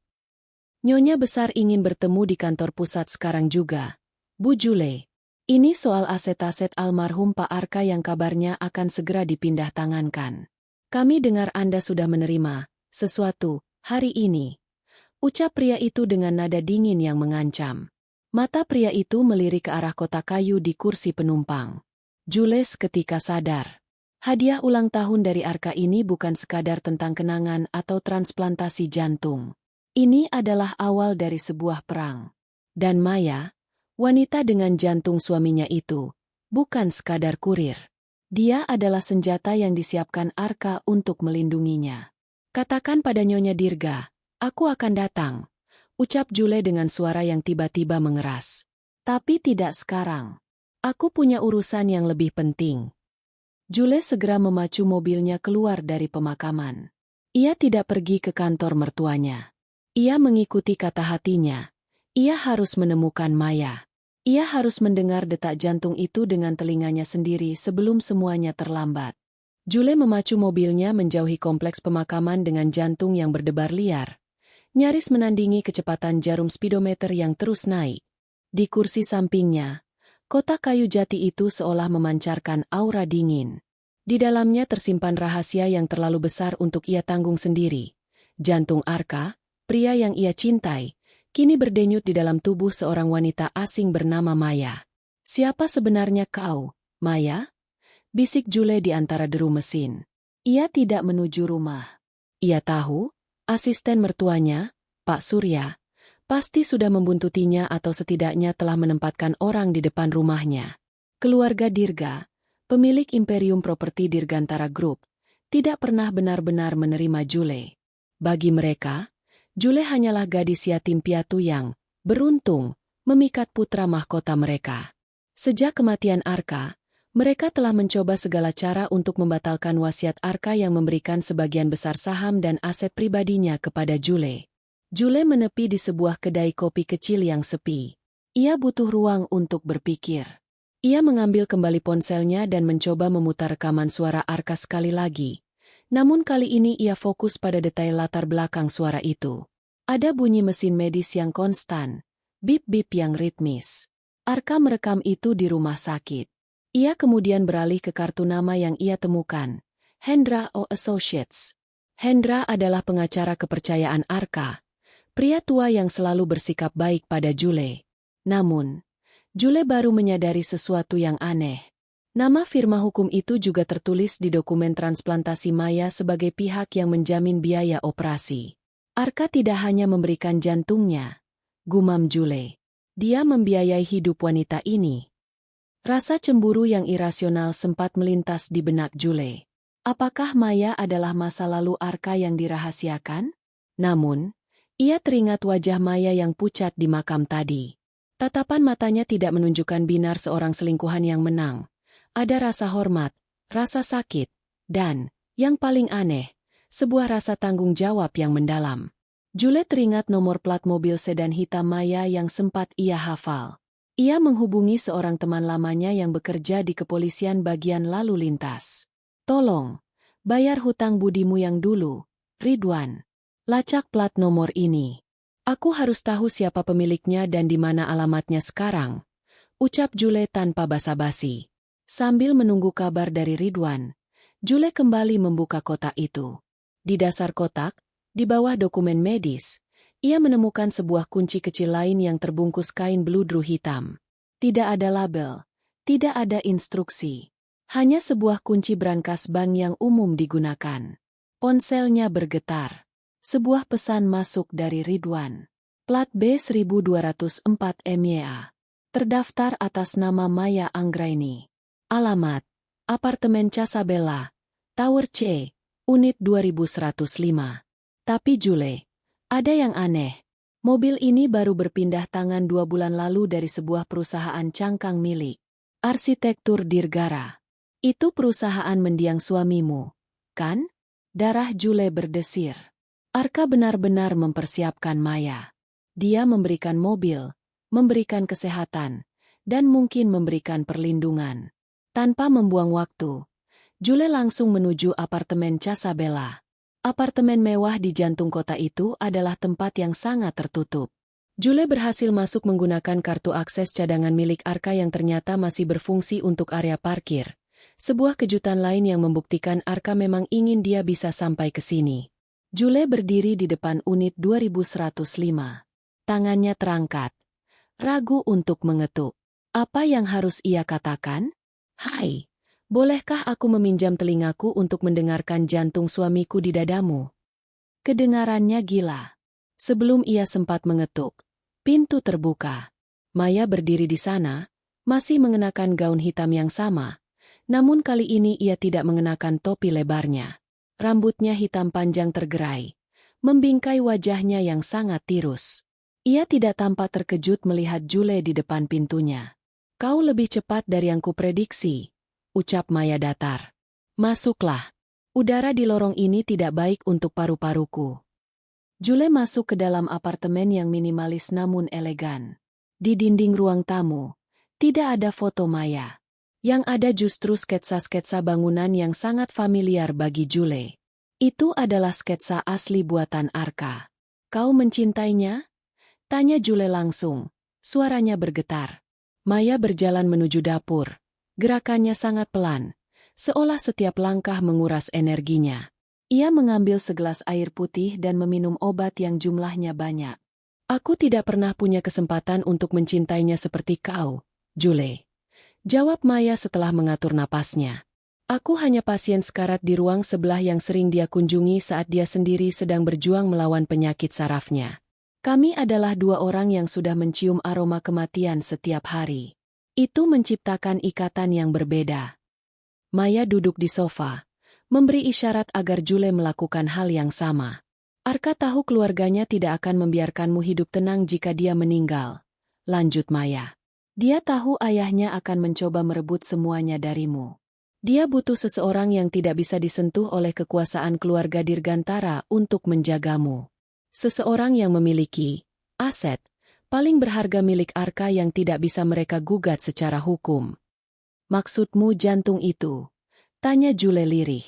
Nyonya besar ingin bertemu di kantor pusat sekarang juga. Bu Jule, ini soal aset-aset almarhum Pak Arka yang kabarnya akan segera dipindah tangankan. Kami dengar Anda sudah menerima sesuatu hari ini. Ucap pria itu dengan nada dingin yang mengancam. Mata pria itu melirik ke arah kotak kayu di kursi penumpang. Jule seketika sadar. Hadiah ulang tahun dari Arka ini bukan sekadar tentang kenangan atau transplantasi jantung. Ini adalah awal dari sebuah perang. Dan Maya, wanita dengan jantung suaminya itu, bukan sekadar kurir. Dia adalah senjata yang disiapkan Arka untuk melindunginya. Katakan pada Nyonya Dirga, aku akan datang, ucap Jule dengan suara yang tiba-tiba mengeras. Tapi tidak sekarang. Aku punya urusan yang lebih penting. Jule segera memacu mobilnya keluar dari pemakaman. Ia tidak pergi ke kantor mertuanya. Ia mengikuti kata hatinya. Ia harus menemukan Maya. Ia harus mendengar detak jantung itu dengan telinganya sendiri sebelum semuanya terlambat. Jule memacu mobilnya menjauhi kompleks pemakaman dengan jantung yang berdebar liar. Nyaris menandingi kecepatan jarum speedometer yang terus naik. Di kursi sampingnya, kotak kayu jati itu seolah memancarkan aura dingin. Di dalamnya tersimpan rahasia yang terlalu besar untuk ia tanggung sendiri. Jantung Arka, pria yang ia cintai, kini berdenyut di dalam tubuh seorang wanita asing bernama Maya. Siapa sebenarnya kau, Maya? Bisik Jule di antara deru mesin. Ia tidak menuju rumah. Ia tahu, asisten mertuanya, Pak Surya, pasti sudah membuntutinya atau setidaknya telah menempatkan orang di depan rumahnya. Keluarga Dirga, pemilik Imperium Properti Dirgantara Group, tidak pernah benar-benar menerima Jule. Bagi mereka, Jule hanyalah gadis yatim piatu yang, beruntung, memikat putra mahkota mereka. Sejak kematian Arka, mereka telah mencoba segala cara untuk membatalkan wasiat Arka yang memberikan sebagian besar saham dan aset pribadinya kepada Jule. Jule menepi di sebuah kedai kopi kecil yang sepi. Ia butuh ruang untuk berpikir. Ia mengambil kembali ponselnya dan mencoba memutar rekaman suara Arka sekali lagi. Namun kali ini ia fokus pada detail latar belakang suara itu. Ada bunyi mesin medis yang konstan, bip-bip yang ritmis. Arka merekam itu di rumah sakit. Ia kemudian beralih ke kartu nama yang ia temukan, Hendra Associates. Hendra adalah pengacara kepercayaan Arka, pria tua yang selalu bersikap baik pada Jule. Namun, Jule baru menyadari sesuatu yang aneh. Nama firma hukum itu juga tertulis di dokumen transplantasi Maya sebagai pihak yang menjamin biaya operasi. Arka tidak hanya memberikan jantungnya, gumam Jule. Dia membiayai hidup wanita ini. Rasa cemburu yang irasional sempat melintas di benak Jule. Apakah Maya adalah masa lalu Arka yang dirahasiakan? Namun, ia teringat wajah Maya yang pucat di makam tadi. Tatapan matanya tidak menunjukkan binar seorang selingkuhan yang menang. Ada rasa hormat, rasa sakit, dan, yang paling aneh, sebuah rasa tanggung jawab yang mendalam. Jule teringat nomor plat mobil sedan hitam Maya yang sempat ia hafal. Ia menghubungi seorang teman lamanya yang bekerja di kepolisian bagian lalu lintas. Tolong, bayar hutang budimu yang dulu, Ridwan. Lacak plat nomor ini. Aku harus tahu siapa pemiliknya dan di mana alamatnya sekarang, ucap Jule tanpa basa-basi. Sambil menunggu kabar dari Ridwan, Jule kembali membuka kotak itu. Di dasar kotak, di bawah dokumen medis, ia menemukan sebuah kunci kecil lain yang terbungkus kain bludru hitam. Tidak ada label, tidak ada instruksi. Hanya sebuah kunci brankas bank yang umum digunakan. Ponselnya bergetar. Sebuah pesan masuk dari Ridwan. Plat B1204 MYA. Terdaftar atas nama Maya Anggraini. Alamat, Apartemen Casabella, Tower C, Unit 2105. Tapi Jule, ada yang aneh. Mobil ini baru berpindah tangan 2 bulan lalu dari sebuah perusahaan cangkang milik arsitektur Dirgara. Itu perusahaan mendiang suamimu, kan? Darah Jule berdesir. Arka benar-benar mempersiapkan Maya. Dia memberikan mobil, memberikan kesehatan, dan mungkin memberikan perlindungan. Tanpa membuang waktu, Jule langsung menuju apartemen Casabella. Apartemen mewah di jantung kota itu adalah tempat yang sangat tertutup. Jule berhasil masuk menggunakan kartu akses cadangan milik Arka yang ternyata masih berfungsi untuk area parkir. Sebuah kejutan lain yang membuktikan Arka memang ingin dia bisa sampai ke sini. Jule berdiri di depan unit 2105. Tangannya terangkat. Ragu untuk mengetuk. Apa yang harus ia katakan? Hai. Bolehkah aku meminjam telingaku untuk mendengarkan jantung suamiku di dadamu? Kedengarannya gila. Sebelum ia sempat mengetuk, pintu terbuka. Maya berdiri di sana, masih mengenakan gaun hitam yang sama. Namun kali ini ia tidak mengenakan topi lebarnya. Rambutnya hitam panjang tergerai, membingkai wajahnya yang sangat tirus. Ia tidak tampak terkejut melihat Jule di depan pintunya. Kau lebih cepat dari yang kuprediksi, ucap Maya datar. Masuklah. Udara di lorong ini tidak baik untuk paru-paruku. Jule masuk ke dalam apartemen yang minimalis namun elegan. Di dinding ruang tamu, tidak ada foto Maya. Yang ada justru sketsa-sketsa bangunan yang sangat familiar bagi Jule. Itu adalah sketsa asli buatan Arka. Kau mencintainya? Tanya Jule langsung. Suaranya bergetar. Maya berjalan menuju dapur. Gerakannya sangat pelan, seolah setiap langkah menguras energinya. Ia mengambil segelas air putih dan meminum obat yang jumlahnya banyak. Aku tidak pernah punya kesempatan untuk mencintainya seperti kau, Jule. Jawab Maya setelah mengatur napasnya. Aku hanya pasien sekarat di ruang sebelah yang sering dia kunjungi saat dia sendiri sedang berjuang melawan penyakit sarafnya. Kami adalah 2 orang yang sudah mencium aroma kematian setiap hari. Itu menciptakan ikatan yang berbeda. Maya duduk di sofa, memberi isyarat agar Jule melakukan hal yang sama. Arka tahu keluarganya tidak akan membiarkanmu hidup tenang jika dia meninggal. Lanjut Maya. Dia tahu ayahnya akan mencoba merebut semuanya darimu. Dia butuh seseorang yang tidak bisa disentuh oleh kekuasaan keluarga Dirgantara untuk menjagamu. Seseorang yang memiliki aset paling berharga milik Arka yang tidak bisa mereka gugat secara hukum. Maksudmu jantung itu? Tanya Jule lirih.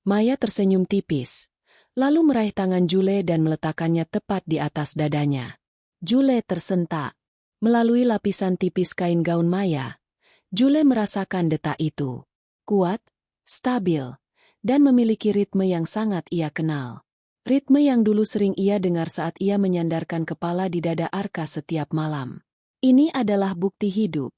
Maya tersenyum tipis, lalu meraih tangan Jule dan meletakkannya tepat di atas dadanya. Jule tersentak. Melalui lapisan tipis kain gaun Maya, Jule merasakan detak itu. Kuat, stabil, dan memiliki ritme yang sangat ia kenal. Ritme yang dulu sering ia dengar saat ia menyandarkan kepala di dada Arka setiap malam. Ini adalah bukti hidup.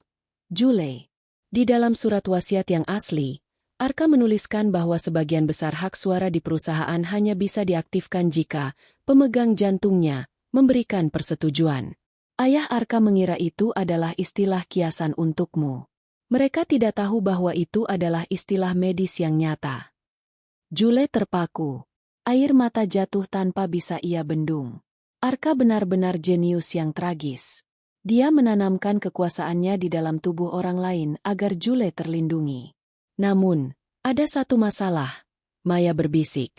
Jule. Di dalam surat wasiat yang asli, Arka menuliskan bahwa sebagian besar hak suara di perusahaan hanya bisa diaktifkan jika pemegang jantungnya memberikan persetujuan. Ayah Arka mengira itu adalah istilah kiasan untukmu. Mereka tidak tahu bahwa itu adalah istilah medis yang nyata. Jule terpaku. Air mata jatuh tanpa bisa ia bendung. Arka benar-benar jenius yang tragis. Dia menanamkan kekuasaannya di dalam tubuh orang lain agar Jule terlindungi. Namun, ada satu masalah. Maya berbisik.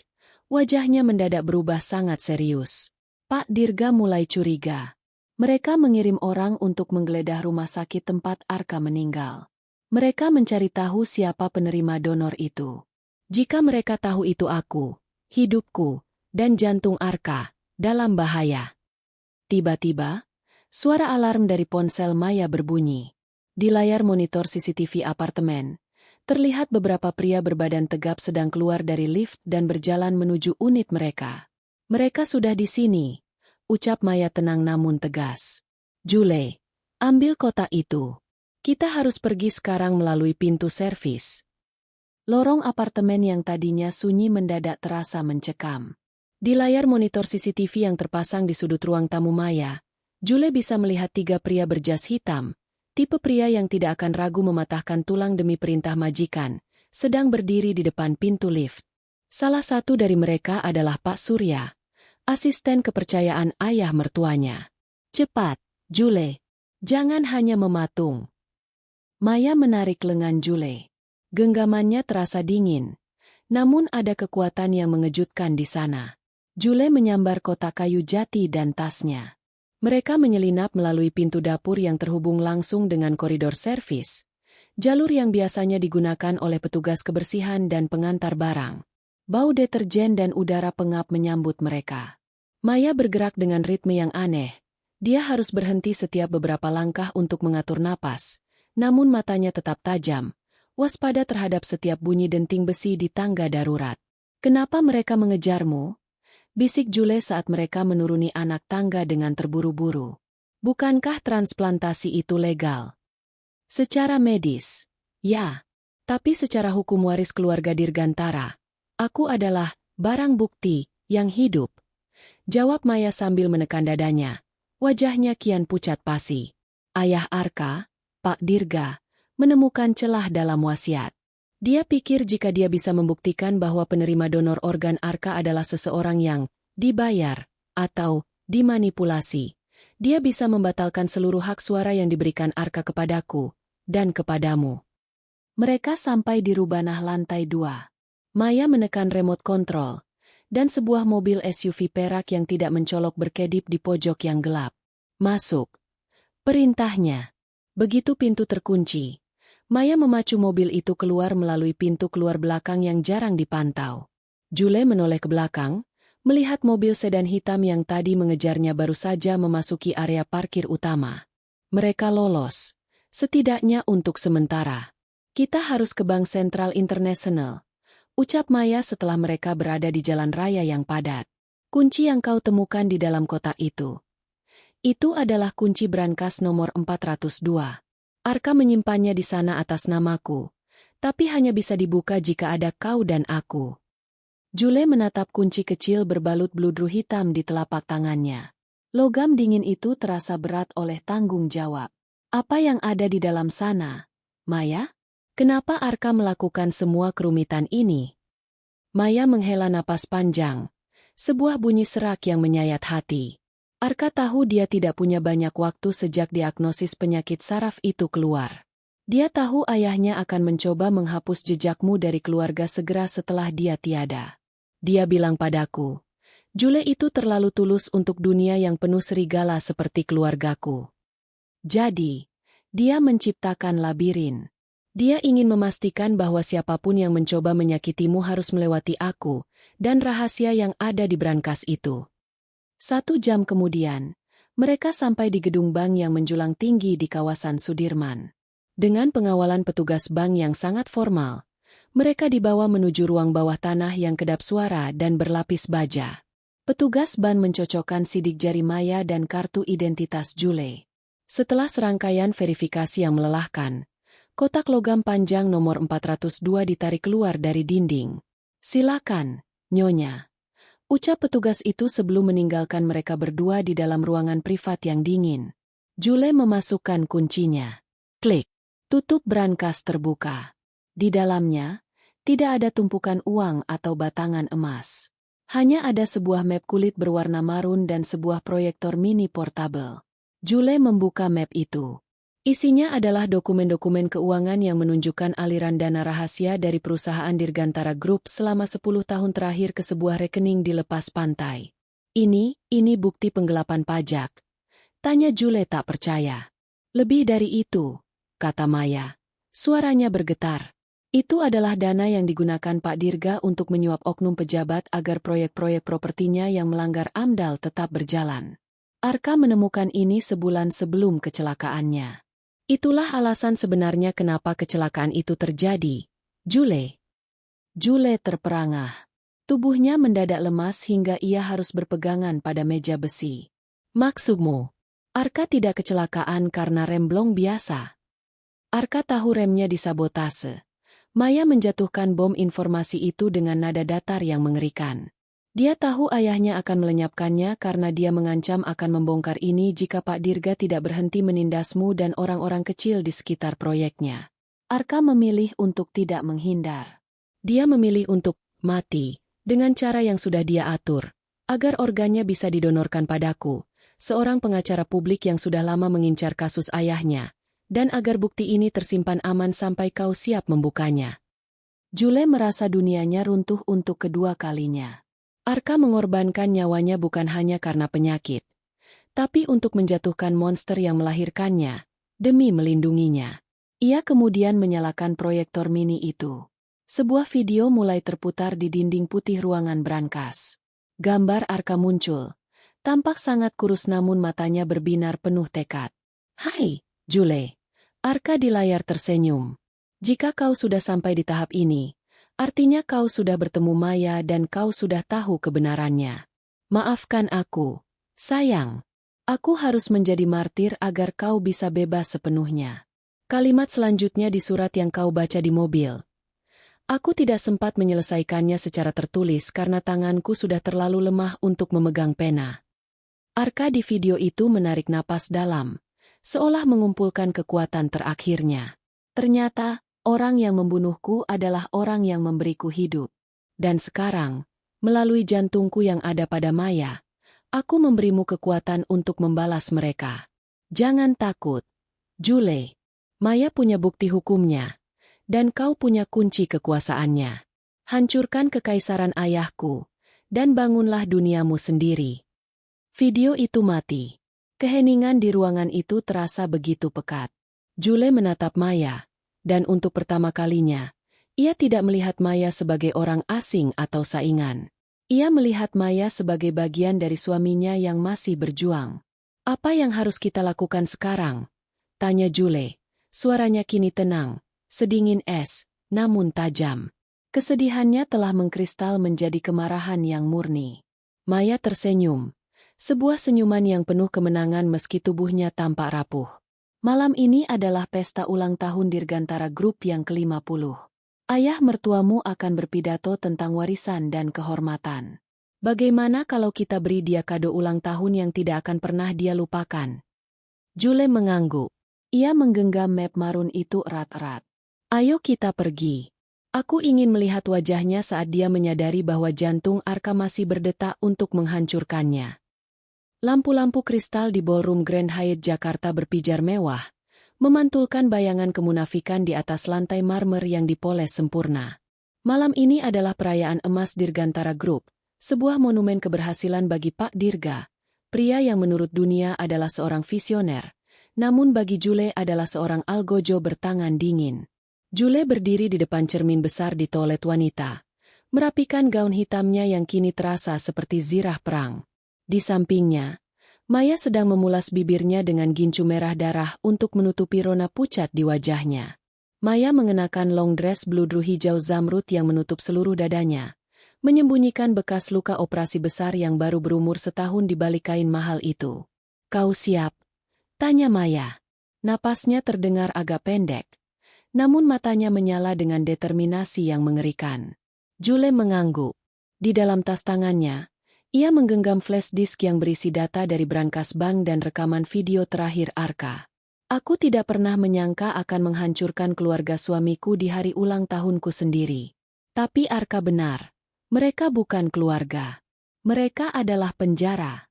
Wajahnya mendadak berubah sangat serius. Pak Dirga mulai curiga. Mereka mengirim orang untuk menggeledah rumah sakit tempat Arka meninggal. Mereka mencari tahu siapa penerima donor itu. Jika mereka tahu itu aku, hidupku, dan jantung Arka, dalam bahaya. Tiba-tiba, suara alarm dari ponsel Maya berbunyi. Di layar monitor CCTV apartemen, terlihat beberapa pria berbadan tegap sedang keluar dari lift dan berjalan menuju unit mereka. Mereka sudah di sini. Ucap Maya tenang namun tegas. Jule, ambil kotak itu. Kita harus pergi sekarang melalui pintu servis. Lorong apartemen yang tadinya sunyi mendadak terasa mencekam. Di layar monitor CCTV yang terpasang di sudut ruang tamu Maya, Jule bisa melihat 3 pria berjas hitam, Tipe pria yang tidak akan ragu mematahkan tulang demi perintah majikan, sedang berdiri di depan pintu lift. Salah satu dari mereka adalah Pak Surya, asisten kepercayaan ayah mertuanya. "Cepat, Jule. Jangan hanya mematung." Maya menarik lengan Jule. Genggamannya terasa dingin, namun ada kekuatan yang mengejutkan di sana. Jule menyambar kotak kayu jati dan tasnya. Mereka menyelinap melalui pintu dapur yang terhubung langsung dengan koridor servis, jalur yang biasanya digunakan oleh petugas kebersihan dan pengantar barang. Bau deterjen dan udara pengap menyambut mereka. Maya bergerak dengan ritme yang aneh. Dia harus berhenti setiap beberapa langkah untuk mengatur napas, namun matanya tetap tajam, waspada terhadap setiap bunyi denting besi di tangga darurat. "Kenapa mereka mengejarmu?" bisik Jule saat mereka menuruni anak tangga dengan terburu-buru. "Bukankah transplantasi itu legal?" "Secara medis, ya. Tapi secara hukum waris keluarga Dirgantara, aku adalah barang bukti yang hidup," jawab Maya sambil menekan dadanya. Wajahnya kian pucat pasi. Ayah Arka, Pak Dirga, menemukan celah dalam wasiat. Dia pikir jika dia bisa membuktikan bahwa penerima donor organ Arka adalah seseorang yang dibayar atau dimanipulasi, dia bisa membatalkan seluruh hak suara yang diberikan Arka kepadaku dan kepadamu. Mereka sampai di rubanah lantai 2. Maya menekan remote control, dan sebuah mobil SUV perak yang tidak mencolok berkedip di pojok yang gelap. "Masuk," perintahnya. Begitu pintu terkunci, Maya memacu mobil itu keluar melalui pintu keluar belakang yang jarang dipantau. Jule menoleh ke belakang, melihat mobil sedan hitam yang tadi mengejarnya baru saja memasuki area parkir utama. Mereka lolos, setidaknya untuk sementara. "Kita harus ke Bank Sentral International," ucap Maya setelah mereka berada di jalan raya yang padat. "Kunci yang kau temukan di dalam kotak itu. Itu adalah kunci brankas nomor 402. Arka menyimpannya di sana atas namaku, tapi hanya bisa dibuka jika ada kau dan aku." Jule menatap kunci kecil berbalut bludru hitam di telapak tangannya. Logam dingin itu terasa berat oleh tanggung jawab. "Apa yang ada di dalam sana, Maya? Kenapa Arka melakukan semua kerumitan ini?" Maya menghela napas panjang, sebuah bunyi serak yang menyayat hati. Arka tahu dia tidak punya banyak waktu sejak diagnosis penyakit saraf itu keluar. Dia tahu ayahnya akan mencoba menghapus jejakmu dari keluarga segera setelah dia tiada. Dia bilang padaku, "Jule itu terlalu tulus untuk dunia yang penuh serigala seperti keluargaku." Jadi, dia menciptakan labirin. Dia ingin memastikan bahwa siapapun yang mencoba menyakitimu harus melewati aku, dan rahasia yang ada di brankas itu. 1 jam kemudian, mereka sampai di gedung bank yang menjulang tinggi di kawasan Sudirman. Dengan pengawalan petugas bank yang sangat formal, mereka dibawa menuju ruang bawah tanah yang kedap suara dan berlapis baja. Petugas bank mencocokkan sidik jari Maya dan kartu identitas Jule. Setelah serangkaian verifikasi yang melelahkan, kotak logam panjang nomor 402 ditarik keluar dari dinding. "Silakan, Nyonya," ucap petugas itu sebelum meninggalkan mereka berdua di dalam ruangan privat yang dingin. Jule memasukkan kuncinya. Klik. Tutup brankas terbuka. Di dalamnya, tidak ada tumpukan uang atau batangan emas. Hanya ada sebuah map kulit berwarna marun dan sebuah proyektor mini portable. Jule membuka map itu. Isinya adalah dokumen-dokumen keuangan yang menunjukkan aliran dana rahasia dari perusahaan Dirgantara Group selama 10 tahun terakhir ke sebuah rekening di lepas pantai. Ini bukti penggelapan pajak. Tanya Jule tak percaya. "Lebih dari itu," kata Maya. Suaranya bergetar. "Itu adalah dana yang digunakan Pak Dirga untuk menyuap oknum pejabat agar proyek-proyek propertinya yang melanggar AMDAL tetap berjalan. Arka menemukan ini sebulan sebelum kecelakaannya. Itulah alasan sebenarnya kenapa kecelakaan itu terjadi, Jule." Jule terperangah. Tubuhnya mendadak lemas hingga ia harus berpegangan pada meja besi. "Maksudmu, Arka tidak kecelakaan karena remblong biasa?" Arka tahu remnya disabotase. Maya menjatuhkan bom informasi itu dengan nada datar yang mengerikan. Dia tahu ayahnya akan melenyapkannya karena dia mengancam akan membongkar ini jika Pak Dirga tidak berhenti menindasmu dan orang-orang kecil di sekitar proyeknya. Arka memilih untuk tidak menghindar. Dia memilih untuk mati dengan cara yang sudah dia atur, agar organnya bisa didonorkan padaku, seorang pengacara publik yang sudah lama mengincar kasus ayahnya, dan agar bukti ini tersimpan aman sampai kau siap membukanya. Jule merasa dunianya runtuh untuk kedua kalinya. Arka mengorbankan nyawanya bukan hanya karena penyakit, tapi untuk menjatuhkan monster yang melahirkannya, demi melindunginya. Ia kemudian menyalakan proyektor mini itu. Sebuah video mulai terputar di dinding putih ruangan brankas. Gambar Arka muncul. Tampak sangat kurus namun matanya berbinar penuh tekad. "Hai, Jule." Arka di layar tersenyum. "Jika kau sudah sampai di tahap ini, artinya kau sudah bertemu Maya dan kau sudah tahu kebenarannya. Maafkan aku, sayang. Aku harus menjadi martir agar kau bisa bebas sepenuhnya." Kalimat selanjutnya di surat yang kau baca di mobil. Aku tidak sempat menyelesaikannya secara tertulis karena tanganku sudah terlalu lemah untuk memegang pena. Arka di video itu menarik napas dalam, seolah mengumpulkan kekuatan terakhirnya. Ternyata, orang yang membunuhku adalah orang yang memberiku hidup. Dan sekarang, melalui jantungku yang ada pada Maya, aku memberimu kekuatan untuk membalas mereka. Jangan takut, Jule. Maya punya bukti hukumnya, dan kau punya kunci kekuasaannya. Hancurkan kekaisaran ayahku, dan bangunlah duniamu sendiri. Video itu mati. Keheningan di ruangan itu terasa begitu pekat. Jule menatap Maya. Dan untuk pertama kalinya, ia tidak melihat Maya sebagai orang asing atau saingan. Ia melihat Maya sebagai bagian dari suaminya yang masih berjuang. "Apa yang harus kita lakukan sekarang?" tanya Jule. Suaranya kini tenang, sedingin es, namun tajam. Kesedihannya telah mengkristal menjadi kemarahan yang murni. Maya tersenyum. Sebuah senyuman yang penuh kemenangan meski tubuhnya tampak rapuh. "Malam ini adalah pesta ulang tahun Dirgantara Group yang ke-50. Ayah mertuamu akan berpidato tentang warisan dan kehormatan. Bagaimana kalau kita beri dia kado ulang tahun yang tidak akan pernah dia lupakan?" Jule mengangguk. Ia menggenggam map marun itu erat-erat. "Ayo kita pergi. Aku ingin melihat wajahnya saat dia menyadari bahwa jantung Arka masih berdetak untuk menghancurkannya." Lampu-lampu kristal di ballroom Grand Hyatt Jakarta berpijar mewah, memantulkan bayangan kemunafikan di atas lantai marmer yang dipoles sempurna. Malam ini adalah perayaan emas Dirgantara Group, sebuah monumen keberhasilan bagi Pak Dirga, pria yang menurut dunia adalah seorang visioner, namun bagi Jule adalah seorang algojo bertangan dingin. Jule berdiri di depan cermin besar di toilet wanita, merapikan gaun hitamnya yang kini terasa seperti zirah perang. Di sampingnya, Maya sedang memulas bibirnya dengan gincu merah darah untuk menutupi rona pucat di wajahnya. Maya mengenakan long dress bludru hijau zamrud yang menutup seluruh dadanya, menyembunyikan bekas luka operasi besar yang baru berumur setahun di balik kain mahal itu. "Kau siap?" tanya Maya. Napasnya terdengar agak pendek, namun matanya menyala dengan determinasi yang mengerikan. Jule mengangguk. Di dalam tas tangannya, ia menggenggam flash disk yang berisi data dari brankas bank dan rekaman video terakhir Arka. "Aku tidak pernah menyangka akan menghancurkan keluarga suamiku di hari ulang tahunku sendiri. Tapi Arka benar. Mereka bukan keluarga. Mereka adalah penjara."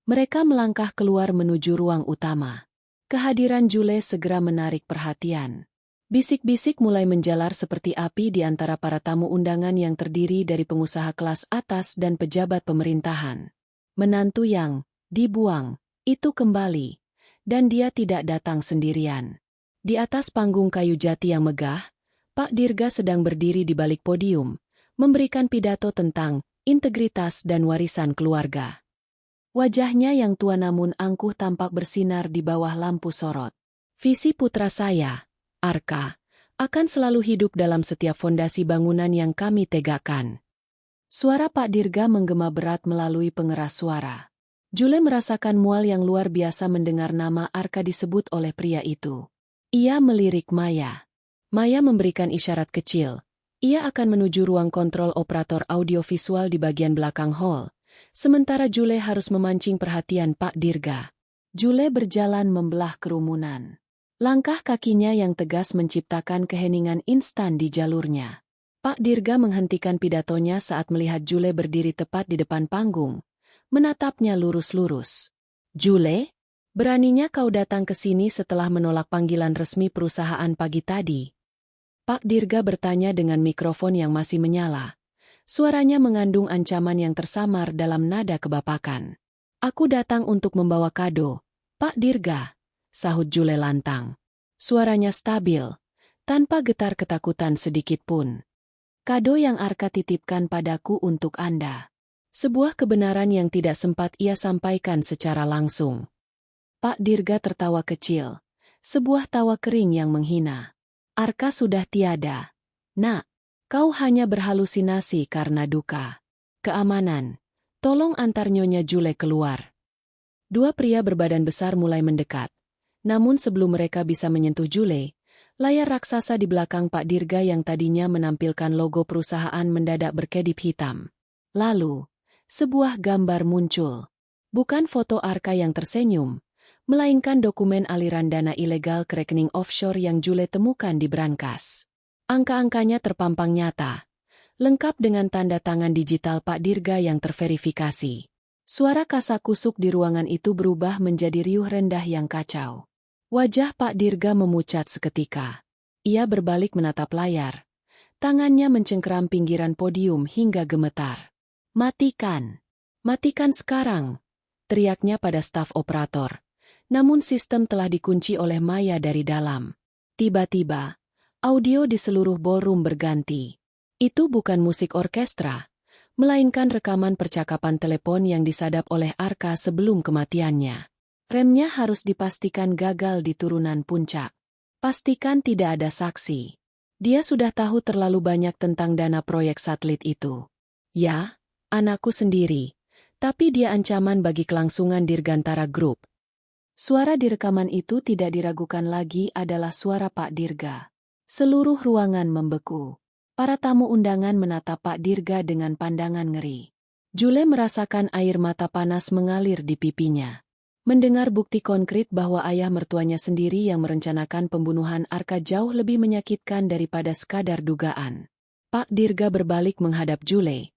Mereka melangkah keluar menuju ruang utama. Kehadiran Jule segera menarik perhatian. Bisik-bisik mulai menjalar seperti api di antara para tamu undangan yang terdiri dari pengusaha kelas atas dan pejabat pemerintahan. Menantu yang dibuang itu kembali, dan dia tidak datang sendirian. Di atas panggung kayu jati yang megah, Pak Dirga sedang berdiri di balik podium, memberikan pidato tentang integritas dan warisan keluarga. Wajahnya yang tua namun angkuh tampak bersinar di bawah lampu sorot. "Visi putra saya, Arka, akan selalu hidup dalam setiap fondasi bangunan yang kami tegakkan." Suara Pak Dirga menggema berat melalui pengeras suara. Jule merasakan mual yang luar biasa mendengar nama Arka disebut oleh pria itu. Ia melirik Maya. Maya memberikan isyarat kecil, Ia akan menuju ruang kontrol operator audiovisual di bagian belakang hall, sementara Jule harus memancing perhatian Pak Dirga. Jule berjalan membelah kerumunan. Langkah kakinya yang tegas menciptakan keheningan instan di jalurnya. Pak Dirga menghentikan pidatonya saat melihat Jule berdiri tepat di depan panggung, menatapnya lurus-lurus. Jule, beraninya kau datang ke sini setelah menolak panggilan resmi perusahaan pagi tadi? Pak Dirga bertanya dengan mikrofon yang masih menyala. Suaranya mengandung ancaman yang tersamar dalam nada kebapakan. Aku datang untuk membawa kado, Pak Dirga, sahut Jule lantang. Suaranya stabil, tanpa getar ketakutan sedikit pun. Kado yang Arka titipkan padaku untuk Anda. Sebuah kebenaran yang tidak sempat ia sampaikan secara langsung. Pak Dirga tertawa kecil, sebuah tawa kering yang menghina. Arka sudah tiada. Nak, kau hanya berhalusinasi karena duka. Keamanan, tolong antar Nyonya Jule keluar. Dua pria berbadan besar mulai mendekat. Namun sebelum mereka bisa menyentuh Jule, layar raksasa di belakang Pak Dirga yang tadinya menampilkan logo perusahaan mendadak berkedip hitam. Lalu, sebuah gambar muncul. Bukan foto Arka yang tersenyum, melainkan dokumen aliran dana ilegal ke rekening offshore yang Jule temukan di brankas. Angka-angkanya terpampang nyata, lengkap dengan tanda tangan digital Pak Dirga yang terverifikasi. Suara kasakusuk di ruangan itu berubah menjadi riuh rendah yang kacau. Wajah Pak Dirga memucat seketika. Ia berbalik menatap layar. Tangannya mencengkeram pinggiran podium hingga gemetar. Matikan! Matikan sekarang! Teriaknya pada staf operator. Namun sistem telah dikunci oleh Maya dari dalam. Tiba-tiba, audio di seluruh ballroom berganti. Itu bukan musik orkestra, melainkan rekaman percakapan telepon yang disadap oleh Arka sebelum kematiannya. Remnya harus dipastikan gagal di turunan puncak. Pastikan tidak ada saksi. Dia sudah tahu terlalu banyak tentang dana proyek satelit itu. Ya, anakku sendiri, tapi dia ancaman bagi kelangsungan Dirgantara Group. Suara di rekaman itu tidak diragukan lagi adalah suara Pak Dirga. Seluruh ruangan membeku. Para tamu undangan menatap Pak Dirga dengan pandangan ngeri. Jule merasakan air mata panas mengalir di pipinya. Mendengar bukti konkret bahwa ayah mertuanya sendiri yang merencanakan pembunuhan Arka jauh lebih menyakitkan daripada sekadar dugaan. Pak Dirga berbalik menghadap Jule.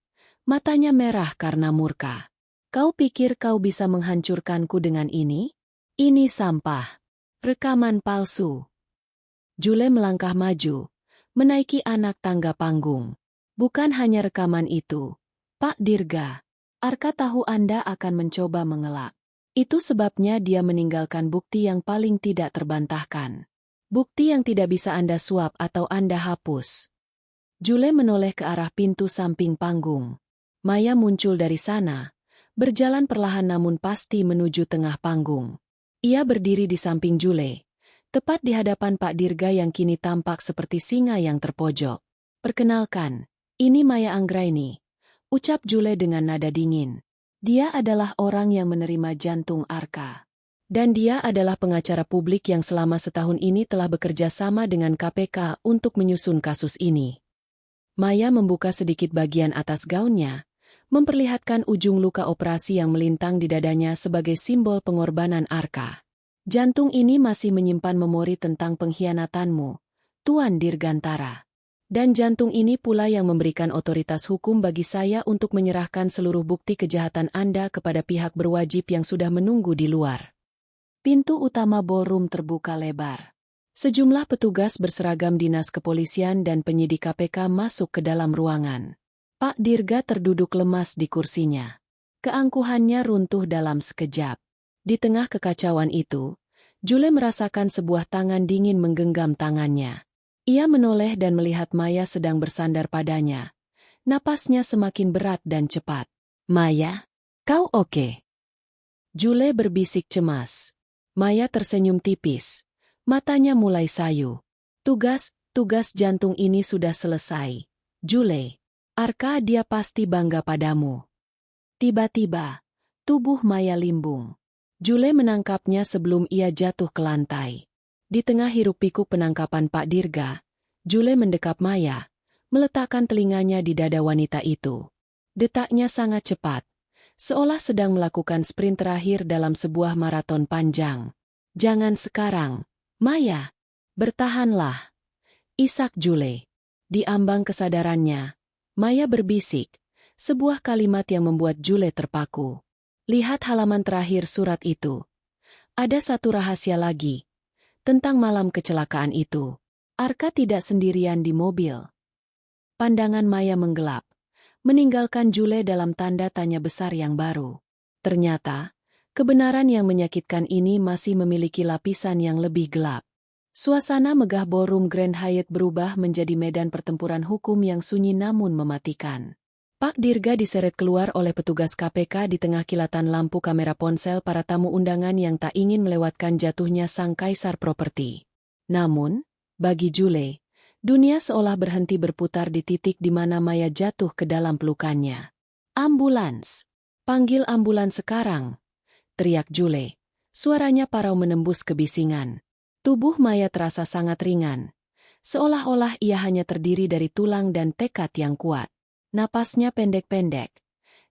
Matanya merah karena murka. Kau pikir kau bisa menghancurkanku dengan ini? Ini sampah. Rekaman palsu. Jule melangkah maju, menaiki anak tangga panggung. Bukan hanya rekaman itu. Pak Dirga, Arka tahu Anda akan mencoba mengelak. Itu sebabnya dia meninggalkan bukti yang paling tidak terbantahkan. Bukti yang tidak bisa Anda suap atau Anda hapus. Jule menoleh ke arah pintu samping panggung. Maya muncul dari sana, berjalan perlahan namun pasti menuju tengah panggung. Ia berdiri di samping Jule, tepat di hadapan Pak Dirga yang kini tampak seperti singa yang terpojok. Perkenalkan, ini Maya Anggraini, ucap Jule dengan nada dingin. Dia adalah orang yang menerima jantung Arka. Dan dia adalah pengacara publik yang selama setahun ini telah bekerja sama dengan KPK untuk menyusun kasus ini. Maya membuka sedikit bagian atas gaunnya, memperlihatkan ujung luka operasi yang melintang di dadanya sebagai simbol pengorbanan Arka. Jantung ini masih menyimpan memori tentang pengkhianatanmu, Tuan Dirgantara. Dan jantung ini pula yang memberikan otoritas hukum bagi saya untuk menyerahkan seluruh bukti kejahatan Anda kepada pihak berwajib yang sudah menunggu di luar. Pintu utama ballroom terbuka lebar. Sejumlah petugas berseragam dinas kepolisian dan penyidik KPK masuk ke dalam ruangan. Pak Dirga terduduk lemas di kursinya. Keangkuhannya runtuh dalam sekejap. Di tengah kekacauan itu, Jule merasakan sebuah tangan dingin menggenggam tangannya. Ia menoleh dan melihat Maya sedang bersandar padanya. Napasnya semakin berat dan cepat. Maya, kau oke? Jule berbisik cemas. Maya tersenyum tipis. Matanya mulai sayu. Tugas jantung ini sudah selesai. Jule. Arka, dia pasti bangga padamu. Tiba-tiba, tubuh Maya limbung. Jule menangkapnya sebelum ia jatuh ke lantai. Di tengah hiruk-pikuk penangkapan Pak Dirga, Jule mendekap Maya, meletakkan telinganya di dada wanita itu. Detaknya sangat cepat, seolah sedang melakukan sprint terakhir dalam sebuah maraton panjang. "Jangan sekarang, Maya. Bertahanlah." Isak Jule. Di ambang kesadarannya, Maya berbisik, sebuah kalimat yang membuat Jule terpaku. "Lihat halaman terakhir surat itu. Ada satu rahasia lagi. Tentang malam kecelakaan itu. Arka tidak sendirian di mobil." Pandangan Maya menggelap, meninggalkan Jule dalam tanda tanya besar yang baru. Ternyata, kebenaran yang menyakitkan ini masih memiliki lapisan yang lebih gelap. Suasana megah ballroom Grand Hyatt berubah menjadi medan pertempuran hukum yang sunyi namun mematikan. Pak Dirga diseret keluar oleh petugas KPK di tengah kilatan lampu kamera ponsel para tamu undangan yang tak ingin melewatkan jatuhnya sang kaisar properti. Namun, bagi Jule, dunia seolah berhenti berputar di titik di mana Maya jatuh ke dalam pelukannya. "Ambulans! Panggil ambulans sekarang!" teriak Jule. Suaranya parau menembus kebisingan. Tubuh Maya terasa sangat ringan, seolah-olah ia hanya terdiri dari tulang dan tekad yang kuat. Napasnya pendek-pendek,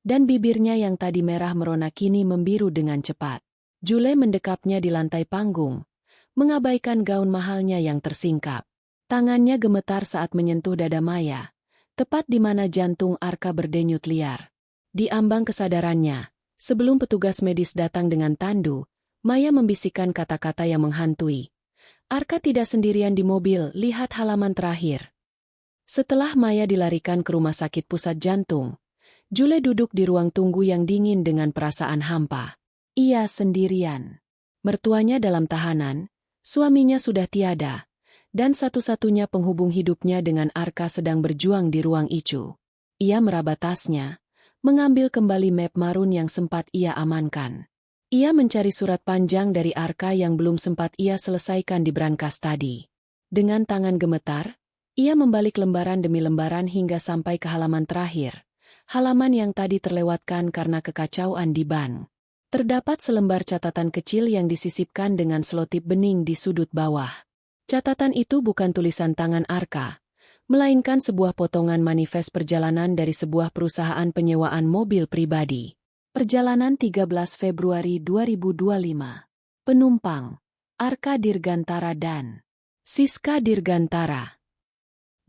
dan bibirnya yang tadi merah merona kini membiru dengan cepat. Jule mendekapnya di lantai panggung, mengabaikan gaun mahalnya yang tersingkap. Tangannya gemetar saat menyentuh dada Maya, tepat di mana jantung Arka berdenyut liar. Di ambang kesadarannya, sebelum petugas medis datang dengan tandu, Maya membisikkan kata-kata yang menghantui. "Arka tidak sendirian di mobil, lihat halaman terakhir." Setelah Maya dilarikan ke rumah sakit pusat jantung, Jule duduk di ruang tunggu yang dingin dengan perasaan hampa. Ia sendirian. Mertuanya dalam tahanan, suaminya sudah tiada, dan satu-satunya penghubung hidupnya dengan Arka sedang berjuang di ruang ICU. Ia meraba tasnya, mengambil kembali map marun yang sempat ia amankan. Ia mencari surat panjang dari Arka yang belum sempat ia selesaikan di brankas tadi. Dengan tangan gemetar, ia membalik lembaran demi lembaran hingga sampai ke halaman terakhir, halaman yang tadi terlewatkan karena kekacauan di ban. Terdapat selembar catatan kecil yang disisipkan dengan selotip bening di sudut bawah. Catatan itu bukan tulisan tangan Arka, melainkan sebuah potongan manifest perjalanan dari sebuah perusahaan penyewaan mobil pribadi. Perjalanan 13 Februari 2025. Penumpang, Arka Dirgantara dan Siska Dirgantara.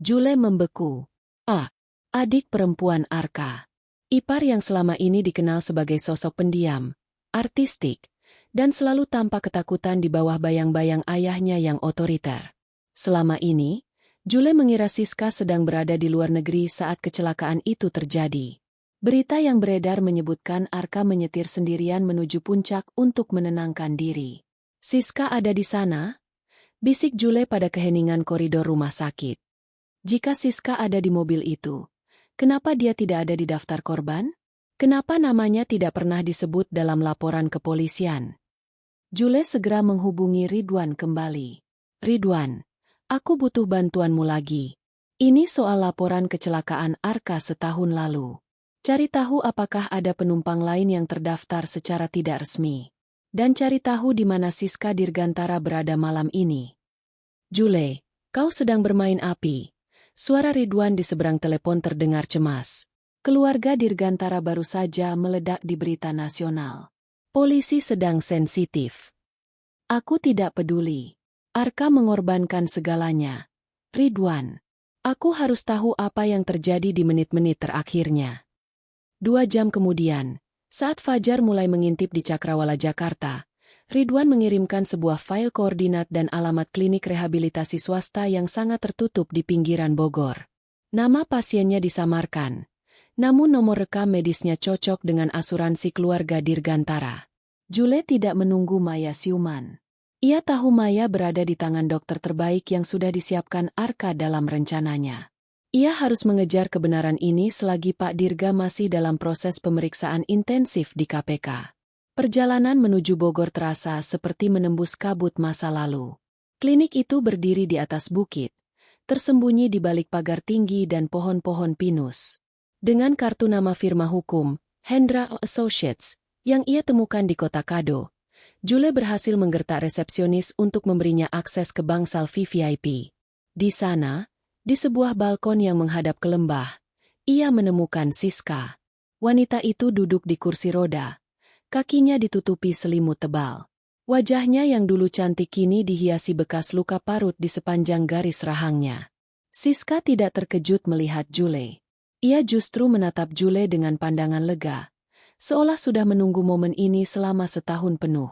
Jule membeku. Adik perempuan Arka. Ipar yang selama ini dikenal sebagai sosok pendiam, artistik, dan selalu tampak ketakutan di bawah bayang-bayang ayahnya yang otoriter. Selama ini, Jule mengira Siska sedang berada di luar negeri saat kecelakaan itu terjadi. Berita yang beredar menyebutkan Arka menyetir sendirian menuju puncak untuk menenangkan diri. "Siska ada di sana?" bisik Jule pada keheningan koridor rumah sakit. Jika Siska ada di mobil itu, kenapa dia tidak ada di daftar korban? Kenapa namanya tidak pernah disebut dalam laporan kepolisian? Jule segera menghubungi Ridwan kembali. "Ridwan, aku butuh bantuanmu lagi. Ini soal laporan kecelakaan Arka setahun lalu. Cari tahu apakah ada penumpang lain yang terdaftar secara tidak resmi. Dan cari tahu di mana Siska Dirgantara berada malam ini." "Jule, kau sedang bermain api." Suara Ridwan di seberang telepon terdengar cemas. Keluarga Dirgantara baru saja meledak di berita nasional. Polisi sedang sensitif. "Aku tidak peduli. Arka mengorbankan segalanya. Ridwan, aku harus tahu apa yang terjadi di menit-menit terakhirnya." 2 jam kemudian, saat Fajar mulai mengintip di Cakrawala, Jakarta, Ridwan mengirimkan sebuah file koordinat dan alamat klinik rehabilitasi swasta yang sangat tertutup di pinggiran Bogor. Nama pasiennya disamarkan, namun nomor rekam medisnya cocok dengan asuransi keluarga Dirgantara. Jule tidak menunggu Maya siuman. Ia tahu Maya berada di tangan dokter terbaik yang sudah disiapkan Arka dalam rencananya. Ia harus mengejar kebenaran ini selagi Pak Dirga masih dalam proses pemeriksaan intensif di KPK. Perjalanan menuju Bogor terasa seperti menembus kabut masa lalu. Klinik itu berdiri di atas bukit, tersembunyi di balik pagar tinggi dan pohon-pohon pinus. Dengan kartu nama firma hukum, Hendra Associates, yang ia temukan di kota Kado, Jule berhasil menggertak resepsionis untuk memberinya akses ke bangsal VVIP. Di sana, Di sebuah balkon yang menghadap ke lembah, ia menemukan Siska. Wanita itu duduk di kursi roda. Kakinya ditutupi selimut tebal. Wajahnya yang dulu cantik kini dihiasi bekas luka parut di sepanjang garis rahangnya. Siska tidak terkejut melihat Jule. Ia justru menatap Jule dengan pandangan lega, seolah sudah menunggu momen ini selama setahun penuh.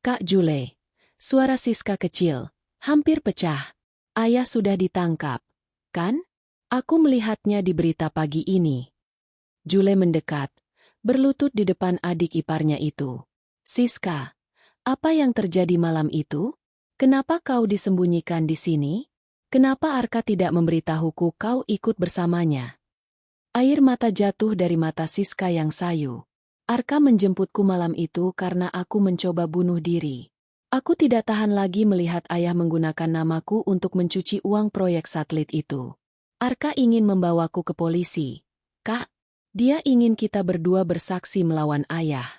"Kak Jule," suara Siska kecil, hampir pecah. "Ayah sudah ditangkap, kan? Aku melihatnya di berita pagi ini." Jule mendekat, berlutut di depan adik iparnya itu. "Siska, apa yang terjadi malam itu? Kenapa kau disembunyikan di sini? Kenapa Arka tidak memberitahuku kau ikut bersamanya?" Air mata jatuh dari mata Siska yang sayu. "Arka menjemputku malam itu karena aku mencoba bunuh diri. Aku tidak tahan lagi melihat ayah menggunakan namaku untuk mencuci uang proyek satelit itu. Arka ingin membawaku ke polisi. Kak, dia ingin kita berdua bersaksi melawan ayah."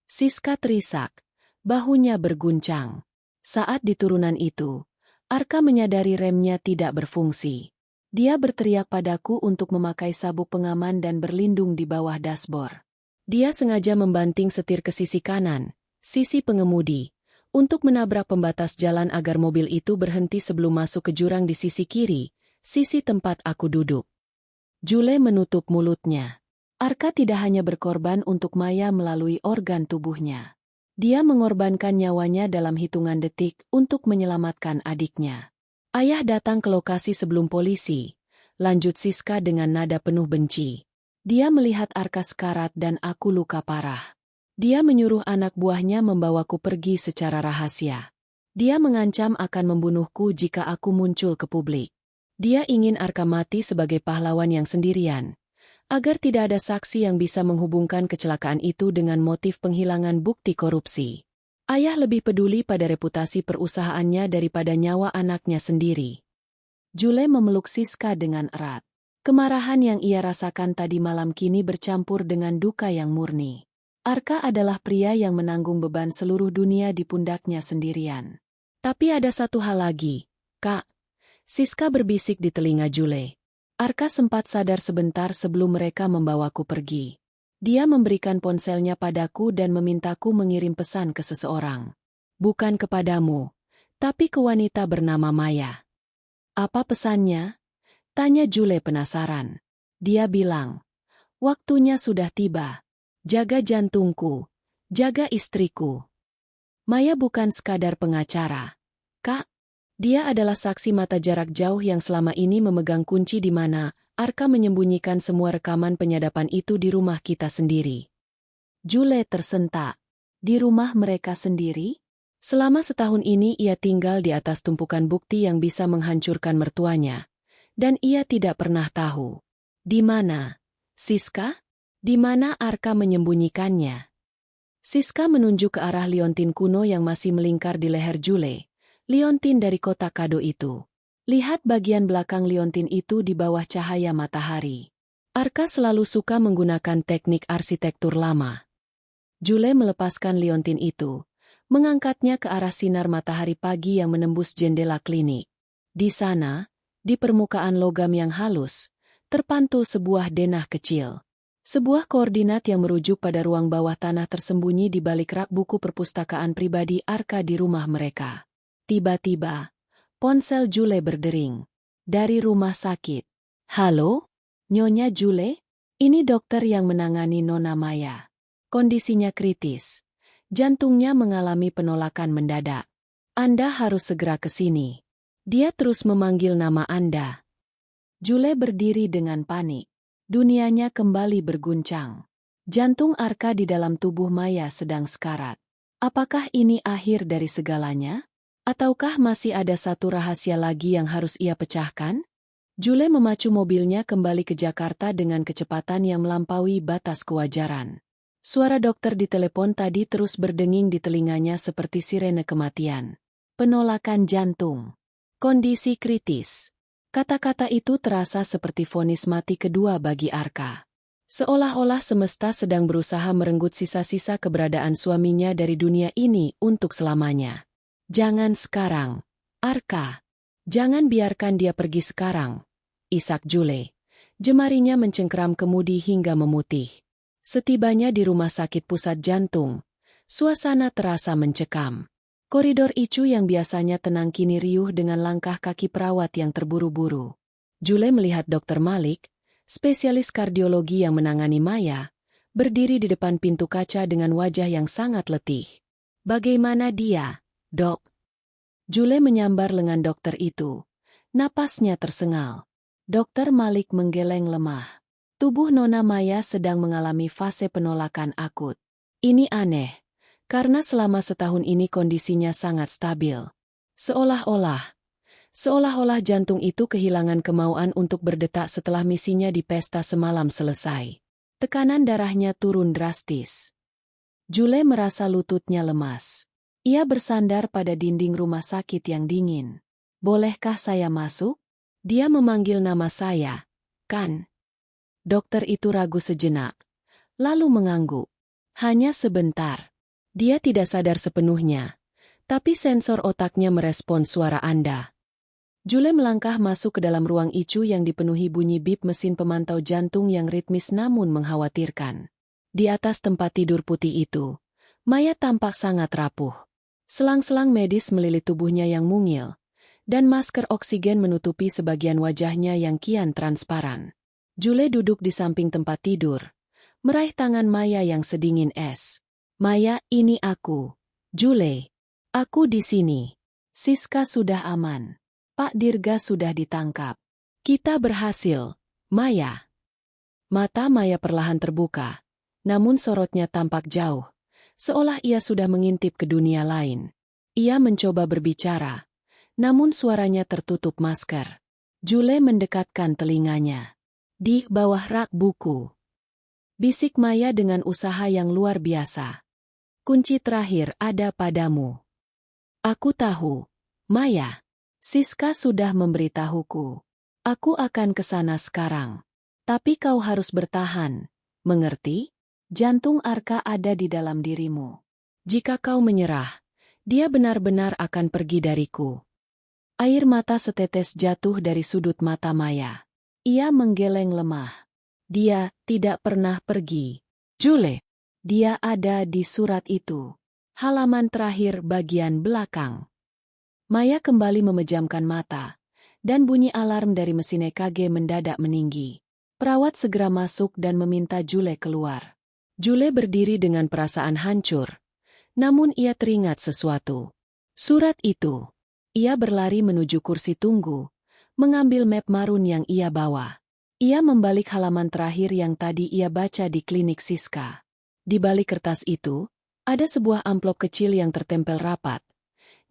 Siska terisak, bahunya berguncang. Saat di turunan itu, Arka menyadari remnya tidak berfungsi. Dia berteriak padaku untuk memakai sabuk pengaman dan berlindung di bawah dashboard. Dia sengaja membanting setir ke sisi kanan, sisi pengemudi, untuk menabrak pembatas jalan agar mobil itu berhenti sebelum masuk ke jurang di sisi kiri, sisi tempat aku duduk. Jule menutup mulutnya. Arka tidak hanya berkorban untuk Maya melalui organ tubuhnya. Dia mengorbankan nyawanya dalam hitungan detik untuk menyelamatkan adiknya. "Ayah datang ke lokasi sebelum polisi," lanjut Siska dengan nada penuh benci. "Dia melihat Arka sekarat dan aku luka parah. Dia menyuruh anak buahnya membawaku pergi secara rahasia. Dia mengancam akan membunuhku jika aku muncul ke publik. Dia ingin Arka mati sebagai pahlawan yang sendirian, agar tidak ada saksi yang bisa menghubungkan kecelakaan itu dengan motif penghilangan bukti korupsi. Ayah lebih peduli pada reputasi perusahaannya daripada nyawa anaknya sendiri." Jule memeluk Siska dengan erat. Kemarahan yang ia rasakan tadi malam kini bercampur dengan duka yang murni. Arka adalah pria yang menanggung beban seluruh dunia di pundaknya sendirian. "Tapi ada satu hal lagi, Kak," Siska berbisik di telinga Jule. "Arka sempat sadar sebentar sebelum mereka membawaku pergi. Dia memberikan ponselnya padaku dan memintaku mengirim pesan ke seseorang. Bukan kepadamu, tapi ke wanita bernama Maya." "Apa pesannya?" tanya Jule penasaran. Dia bilang, "Waktunya sudah tiba. Jaga jantungku, jaga istriku." Maya bukan sekadar pengacara, Kak. Dia adalah saksi mata jarak jauh yang selama ini memegang kunci di mana Arka menyembunyikan semua rekaman penyadapan itu di rumah kita sendiri. Jule tersentak. Di rumah mereka sendiri? Selama setahun ini ia tinggal di atas tumpukan bukti yang bisa menghancurkan mertuanya. Dan ia tidak pernah tahu. Di mana? Siska? Di mana Arka menyembunyikannya? Siska menunjuk ke arah liontin kuno yang masih melingkar di leher Jule. Liontin dari kotak kado itu. Lihat bagian belakang liontin itu di bawah cahaya matahari. Arka selalu suka menggunakan teknik arsitektur lama. Jule melepaskan liontin itu, mengangkatnya ke arah sinar matahari pagi yang menembus jendela klinik. Di sana, di permukaan logam yang halus, terpantul sebuah denah kecil. Sebuah koordinat yang merujuk pada ruang bawah tanah tersembunyi di balik rak buku perpustakaan pribadi Arka di rumah mereka. Tiba-tiba, ponsel Jule berdering. Dari rumah sakit. "Halo? Nyonya Jule? Ini dokter yang menangani Nona Maya. Kondisinya kritis. Jantungnya mengalami penolakan mendadak. Anda harus segera ke sini." Dia terus memanggil nama Anda. Jule berdiri dengan panik. Dunianya kembali berguncang. Jantung Arka di dalam tubuh Maya sedang sekarat. Apakah ini akhir dari segalanya? Ataukah masih ada satu rahasia lagi yang harus ia pecahkan? Jule memacu mobilnya kembali ke Jakarta dengan kecepatan yang melampaui batas kewajaran. Suara dokter di telepon tadi terus berdenging di telinganya seperti sirene kematian. Penolakan jantung. Kondisi kritis. Kata-kata itu terasa seperti vonis mati kedua bagi Arka. Seolah-olah semesta sedang berusaha merenggut sisa-sisa keberadaan suaminya dari dunia ini untuk selamanya. "Jangan sekarang, Arka." Jangan biarkan dia pergi sekarang, isak Jule. Jemarinya mencengkeram kemudi hingga memutih. Setibanya di rumah sakit pusat jantung, suasana terasa mencekam. Koridor Icu yang biasanya tenang kini riuh dengan langkah kaki perawat yang terburu-buru. Jule melihat Dr. Malik, spesialis kardiologi yang menangani Maya, berdiri di depan pintu kaca dengan wajah yang sangat letih. Bagaimana dia, Dok? Jule menyambar lengan dokter itu. Napasnya tersengal. Dr. Malik menggeleng lemah. Tubuh Nona Maya sedang mengalami fase penolakan akut. Ini aneh, karena selama setahun ini kondisinya sangat stabil. Seolah-olah jantung itu kehilangan kemauan untuk berdetak setelah misinya di pesta semalam selesai. Tekanan darahnya turun drastis. Jule merasa lututnya lemas. Ia bersandar pada dinding rumah sakit yang dingin. Bolehkah saya masuk? Dia memanggil nama saya, kan? Dokter itu ragu sejenak, lalu mengangguk. Hanya sebentar. Dia tidak sadar sepenuhnya, tapi sensor otaknya merespons suara Anda. Jule melangkah masuk ke dalam ruang Icu yang dipenuhi bunyi bip mesin pemantau jantung yang ritmis namun mengkhawatirkan. Di atas tempat tidur putih itu, Maya tampak sangat rapuh. Selang-selang medis melilit tubuhnya yang mungil, dan masker oksigen menutupi sebagian wajahnya yang kian transparan. Jule duduk di samping tempat tidur, meraih tangan Maya yang sedingin es. Maya, ini aku. Jule. Aku di sini. Siska sudah aman. Pak Dirga sudah ditangkap. Kita berhasil. Maya. Mata Maya perlahan terbuka, namun sorotnya tampak jauh, seolah ia sudah mengintip ke dunia lain. Ia mencoba berbicara, namun suaranya tertutup masker. Jule mendekatkan telinganya. Di bawah rak buku. Bisik Maya dengan usaha yang luar biasa. Kunci terakhir ada padamu. Aku tahu, Maya. Siska sudah memberitahuku. Aku akan ke sana sekarang. Tapi kau harus bertahan, mengerti? Jantung Arka ada di dalam dirimu. Jika kau menyerah, dia benar-benar akan pergi dariku. Air mata setetes jatuh dari sudut mata Maya. Ia menggeleng lemah. Dia tidak pernah pergi. Jule. Dia ada di surat itu. Halaman terakhir bagian belakang. Maya kembali memejamkan mata, dan bunyi alarm dari mesin EKG mendadak meninggi. Perawat segera masuk dan meminta Jule keluar. Jule berdiri dengan perasaan hancur, namun ia teringat sesuatu. Surat itu. Ia berlari menuju kursi tunggu, mengambil map marun yang ia bawa. Ia membalik halaman terakhir yang tadi ia baca di klinik Siska. Di balik kertas itu, ada sebuah amplop kecil yang tertempel rapat.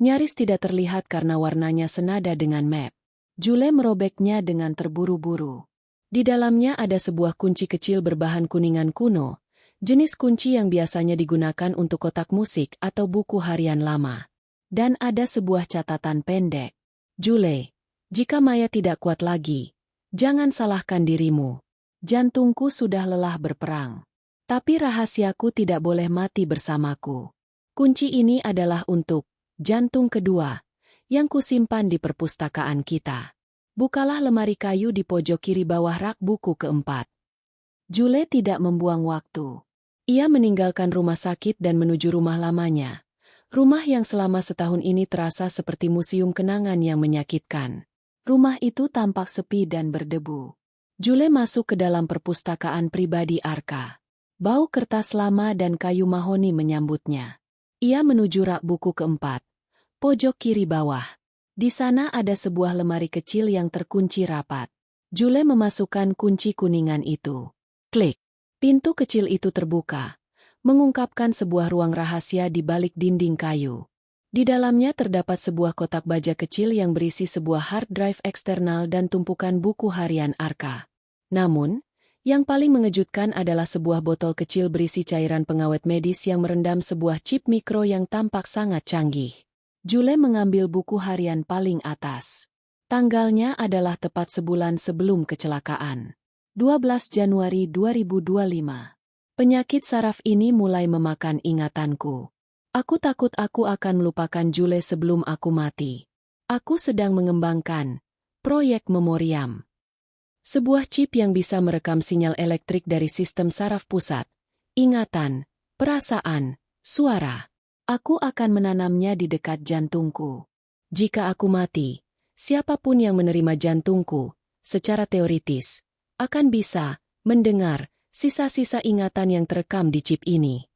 Nyaris tidak terlihat karena warnanya senada dengan map. Jule merobeknya dengan terburu-buru. Di dalamnya ada sebuah kunci kecil berbahan kuningan kuno, jenis kunci yang biasanya digunakan untuk kotak musik atau buku harian lama. Dan ada sebuah catatan pendek. Jule, jika Maya tidak kuat lagi, jangan salahkan dirimu. Jantungku sudah lelah berperang. Tapi rahasiaku tidak boleh mati bersamaku. Kunci ini adalah untuk jantung kedua, yang kusimpan di perpustakaan kita. Bukalah lemari kayu di pojok kiri bawah rak buku keempat. Jule tidak membuang waktu. Ia meninggalkan rumah sakit dan menuju rumah lamanya. Rumah yang selama setahun ini terasa seperti museum kenangan yang menyakitkan. Rumah itu tampak sepi dan berdebu. Jule masuk ke dalam perpustakaan pribadi Arka. Bau kertas lama dan kayu mahoni menyambutnya. Ia menuju rak buku keempat, pojok kiri bawah. Di sana ada sebuah lemari kecil yang terkunci rapat. Jule memasukkan kunci kuningan itu. Klik. Pintu kecil itu terbuka, mengungkapkan sebuah ruang rahasia di balik dinding kayu. Di dalamnya terdapat sebuah kotak baja kecil yang berisi sebuah hard drive eksternal dan tumpukan buku harian Arka. Namun, yang paling mengejutkan adalah sebuah botol kecil berisi cairan pengawet medis yang merendam sebuah chip mikro yang tampak sangat canggih. Jule mengambil buku harian paling atas. Tanggalnya adalah tepat sebulan sebelum kecelakaan. 12 Januari 2025. Penyakit saraf ini mulai memakan ingatanku. Aku takut aku akan melupakan Jule sebelum aku mati. Aku sedang mengembangkan proyek memoriam. Sebuah chip yang bisa merekam sinyal elektrik dari sistem saraf pusat, ingatan, perasaan, suara. Aku akan menanamnya di dekat jantungku. Jika aku mati, siapapun yang menerima jantungku, secara teoritis, akan bisa mendengar sisa-sisa ingatan yang terekam di chip ini.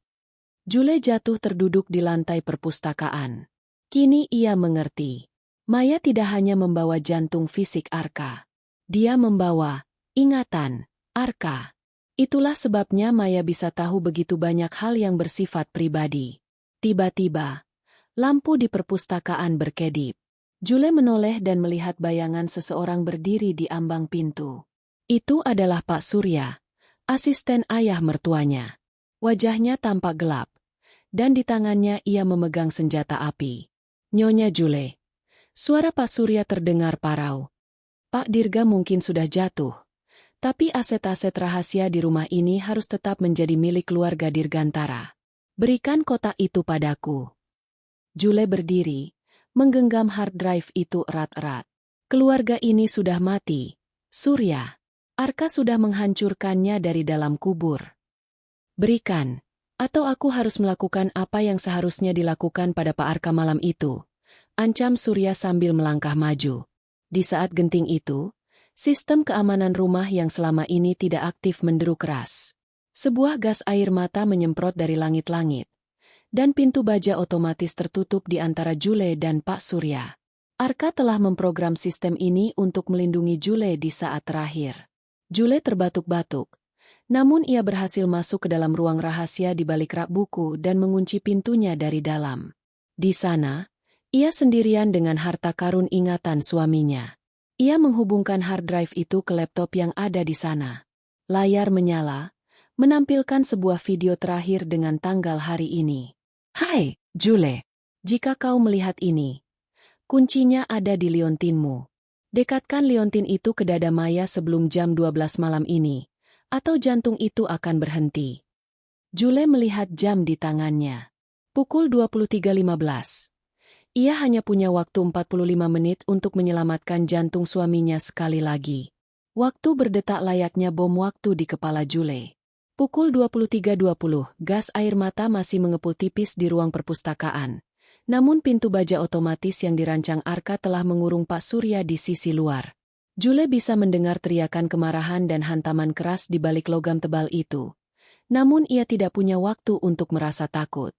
Jule jatuh terduduk di lantai perpustakaan. Kini ia mengerti. Maya tidak hanya membawa jantung fisik Arka. Dia membawa ingatan Arka. Itulah sebabnya Maya bisa tahu begitu banyak hal yang bersifat pribadi. Tiba-tiba, lampu di perpustakaan berkedip. Jule menoleh dan melihat bayangan seseorang berdiri di ambang pintu. Itu adalah Pak Surya, asisten ayah mertuanya. Wajahnya tampak gelap, dan di tangannya ia memegang senjata api. Nyonya Jule. Suara Pak Surya terdengar parau. Pak Dirga mungkin sudah jatuh, tapi aset-aset rahasia di rumah ini harus tetap menjadi milik keluarga Dirgantara. Berikan kotak itu padaku. Jule berdiri, menggenggam hard drive itu erat-erat. Keluarga ini sudah mati. Surya. Arka sudah menghancurkannya dari dalam kubur. Berikan, atau aku harus melakukan apa yang seharusnya dilakukan pada Pak Arka malam itu. Ancam Surya sambil melangkah maju. Di saat genting itu, sistem keamanan rumah yang selama ini tidak aktif menderu keras. Sebuah gas air mata menyemprot dari langit-langit, dan pintu baja otomatis tertutup di antara Jule dan Pak Surya. Arka telah memprogram sistem ini untuk melindungi Jule di saat terakhir. Jule terbatuk-batuk, namun ia berhasil masuk ke dalam ruang rahasia di balik rak buku dan mengunci pintunya dari dalam. Di sana, ia sendirian dengan harta karun ingatan suaminya. Ia menghubungkan hard drive itu ke laptop yang ada di sana. Layar menyala, menampilkan sebuah video terakhir dengan tanggal hari ini. Hai, Jule. Jika kau melihat ini, kuncinya ada di liontinmu. Dekatkan liontin itu ke dada Maya sebelum jam 12 malam ini, atau jantung itu akan berhenti. Jule melihat jam di tangannya. Pukul 23.15. Ia hanya punya waktu 45 menit untuk menyelamatkan jantung suaminya sekali lagi. Waktu berdetak layaknya bom waktu di kepala Jule. Pukul 23.20, gas air mata masih mengepul tipis di ruang perpustakaan. Namun pintu baja otomatis yang dirancang Arka telah mengurung Pak Surya di sisi luar. Jule bisa mendengar teriakan kemarahan dan hantaman keras di balik logam tebal itu. Namun ia tidak punya waktu untuk merasa takut.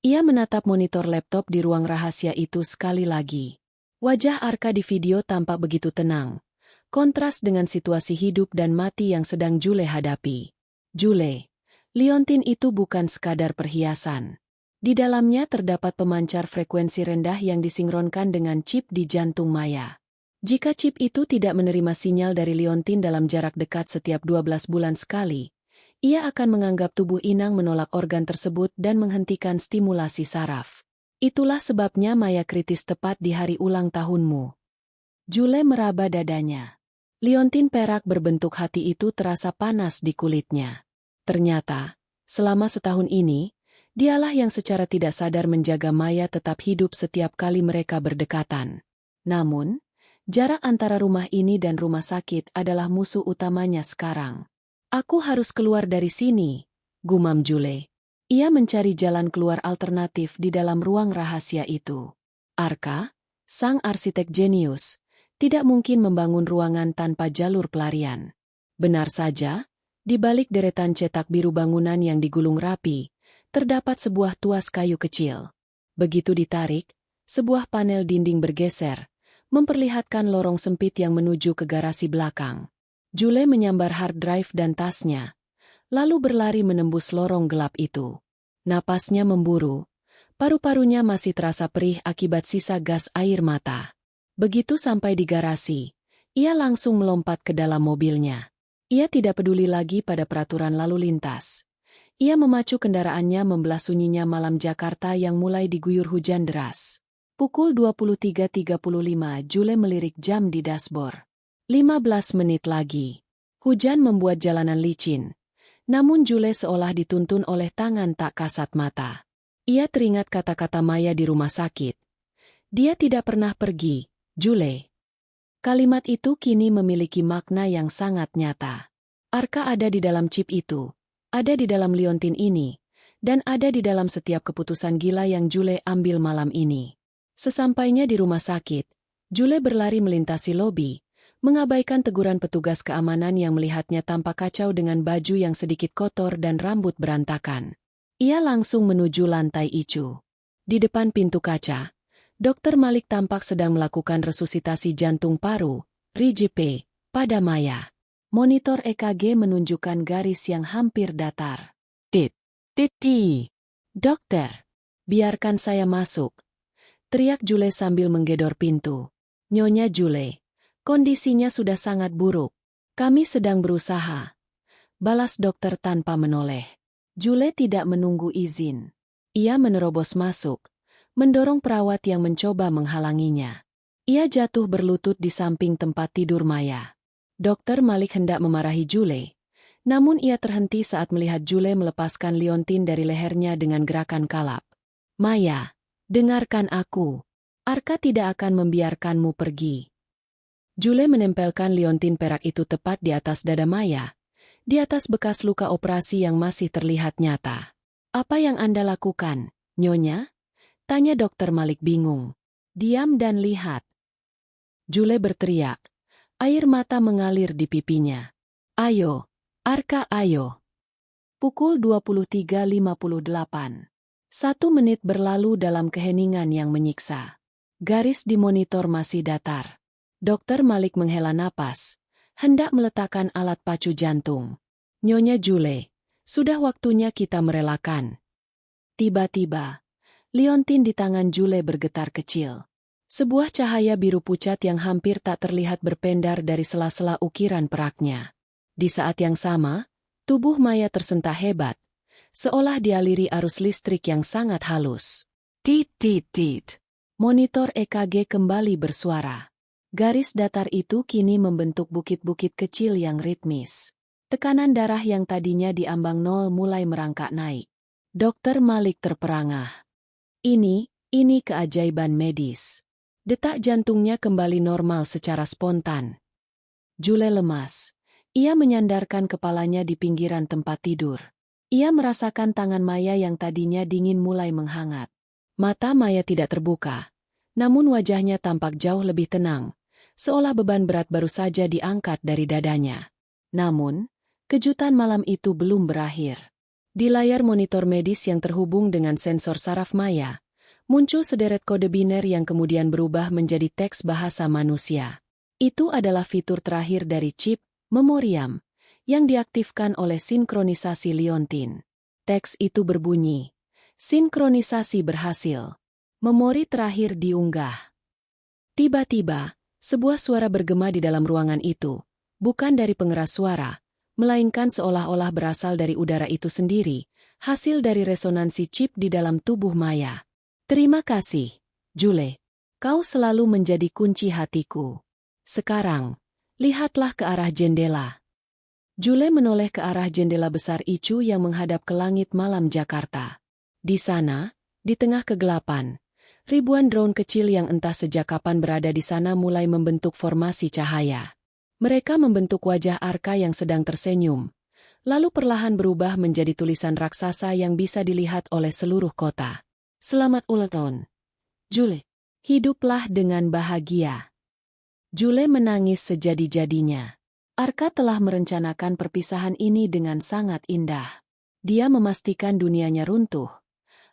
Ia menatap monitor laptop di ruang rahasia itu sekali lagi. Wajah Arka di video tampak begitu tenang. Kontras dengan situasi hidup dan mati yang sedang Jule hadapi. Jule, liontin itu bukan sekadar perhiasan. Di dalamnya terdapat pemancar frekuensi rendah yang disinkronkan dengan chip di jantung Maya. Jika chip itu tidak menerima sinyal dari liontin dalam jarak dekat setiap 12 bulan sekali, ia akan menganggap tubuh inang menolak organ tersebut dan menghentikan stimulasi saraf. Itulah sebabnya Maya kritis tepat di hari ulang tahunmu. Jule meraba dadanya. Liontin perak berbentuk hati itu terasa panas di kulitnya. Ternyata, selama setahun ini, dialah yang secara tidak sadar menjaga Maya tetap hidup setiap kali mereka berdekatan. Namun, jarak antara rumah ini dan rumah sakit adalah musuh utamanya sekarang. Aku harus keluar dari sini, gumam Jule. Ia mencari jalan keluar alternatif di dalam ruang rahasia itu. Arka, sang arsitek jenius, tidak mungkin membangun ruangan tanpa jalur pelarian. Benar saja, di balik deretan cetak biru bangunan yang digulung rapi, terdapat sebuah tuas kayu kecil. Begitu ditarik, sebuah panel dinding bergeser, memperlihatkan lorong sempit yang menuju ke garasi belakang. Jule menyambar hard drive dan tasnya, lalu berlari menembus lorong gelap itu. Napasnya memburu, paru-parunya masih terasa perih akibat sisa gas air mata. Begitu sampai di garasi, ia langsung melompat ke dalam mobilnya. Ia tidak peduli lagi pada peraturan lalu lintas. Ia memacu kendaraannya membelah sunyinya malam Jakarta yang mulai diguyur hujan deras. Pukul 23.35 Jule melirik jam di dashboard. 15 menit lagi. Hujan membuat jalanan licin. Namun Jule seolah dituntun oleh tangan tak kasat mata. Ia teringat kata-kata Maya di rumah sakit. Dia tidak pernah pergi, Jule. Kalimat itu kini memiliki makna yang sangat nyata. Arka ada di dalam chip itu, ada di dalam liontin ini, dan ada di dalam setiap keputusan gila yang Jule ambil malam ini. Sesampainya di rumah sakit, Jule berlari melintasi lobi, mengabaikan teguran petugas keamanan yang melihatnya tampak kacau dengan baju yang sedikit kotor dan rambut berantakan. Ia langsung menuju lantai ICU. Di depan pintu kaca, Dr. Malik tampak sedang melakukan resusitasi jantung paru, RGP, pada Maya. Monitor EKG menunjukkan garis yang hampir datar. Tit. Dokter, biarkan saya masuk, teriak Jule sambil menggedor pintu. Nyonya Jule, kondisinya sudah sangat buruk. Kami sedang berusaha, balas dokter tanpa menoleh. Jule tidak menunggu izin. Ia menerobos masuk, mendorong perawat yang mencoba menghalanginya. Ia jatuh berlutut di samping tempat tidur Maya. Dokter Malik hendak memarahi Jule, namun ia terhenti saat melihat Jule melepaskan liontin dari lehernya dengan gerakan kalap. Maya, dengarkan aku. Arka tidak akan membiarkanmu pergi. Jule menempelkan liontin perak itu tepat di atas dada Maya, di atas bekas luka operasi yang masih terlihat nyata. Apa yang Anda lakukan, Nyonya? Tanya Dokter Malik bingung. Diam dan lihat. Jule berteriak. Air mata mengalir di pipinya. Ayo, Arka ayo. Pukul 23.58. 1 menit berlalu dalam keheningan yang menyiksa. Garis di monitor masih datar. Dokter Malik menghela napas, hendak meletakkan alat pacu jantung. Nyonya Jule, sudah waktunya kita merelakan. Tiba-tiba, liontin di tangan Jule bergetar kecil. Sebuah cahaya biru pucat yang hampir tak terlihat berpendar dari sela-sela ukiran peraknya. Di saat yang sama, tubuh Maya tersentak hebat, seolah dialiri arus listrik yang sangat halus. Tit. Monitor EKG kembali bersuara. Garis datar itu kini membentuk bukit-bukit kecil yang ritmis. Tekanan darah yang tadinya di ambang 0 mulai merangkak naik. Dokter Malik terperangah. Ini keajaiban medis. Detak jantungnya kembali normal secara spontan. Jule lemas. Ia menyandarkan kepalanya di pinggiran tempat tidur. Ia merasakan tangan Maya yang tadinya dingin mulai menghangat. Mata Maya tidak terbuka, namun wajahnya tampak jauh lebih tenang, seolah beban berat baru saja diangkat dari dadanya. Namun, kejutan malam itu belum berakhir. Di layar monitor medis yang terhubung dengan sensor saraf Maya, muncul sederet kode biner yang kemudian berubah menjadi teks bahasa manusia. Itu adalah fitur terakhir dari chip memoriam yang diaktifkan oleh sinkronisasi liontin. Teks itu berbunyi, sinkronisasi berhasil. Memori terakhir diunggah. Tiba-tiba, sebuah suara bergema di dalam ruangan itu, bukan dari pengeras suara, melainkan seolah-olah berasal dari udara itu sendiri, hasil dari resonansi chip di dalam tubuh Maya. Terima kasih, Jule. Kau selalu menjadi kunci hatiku. Sekarang, lihatlah ke arah jendela. Jule menoleh ke arah jendela besar ICU yang menghadap ke langit malam Jakarta. Di sana, di tengah kegelapan, ribuan drone kecil yang entah sejak kapan berada di sana mulai membentuk formasi cahaya. Mereka membentuk wajah Arka yang sedang tersenyum, lalu perlahan berubah menjadi tulisan raksasa yang bisa dilihat oleh seluruh kota. Selamat ulang tahun, Jule. Hiduplah dengan bahagia. Jule menangis sejadi-jadinya. Arka telah merencanakan perpisahan ini dengan sangat indah. Dia memastikan dunianya runtuh,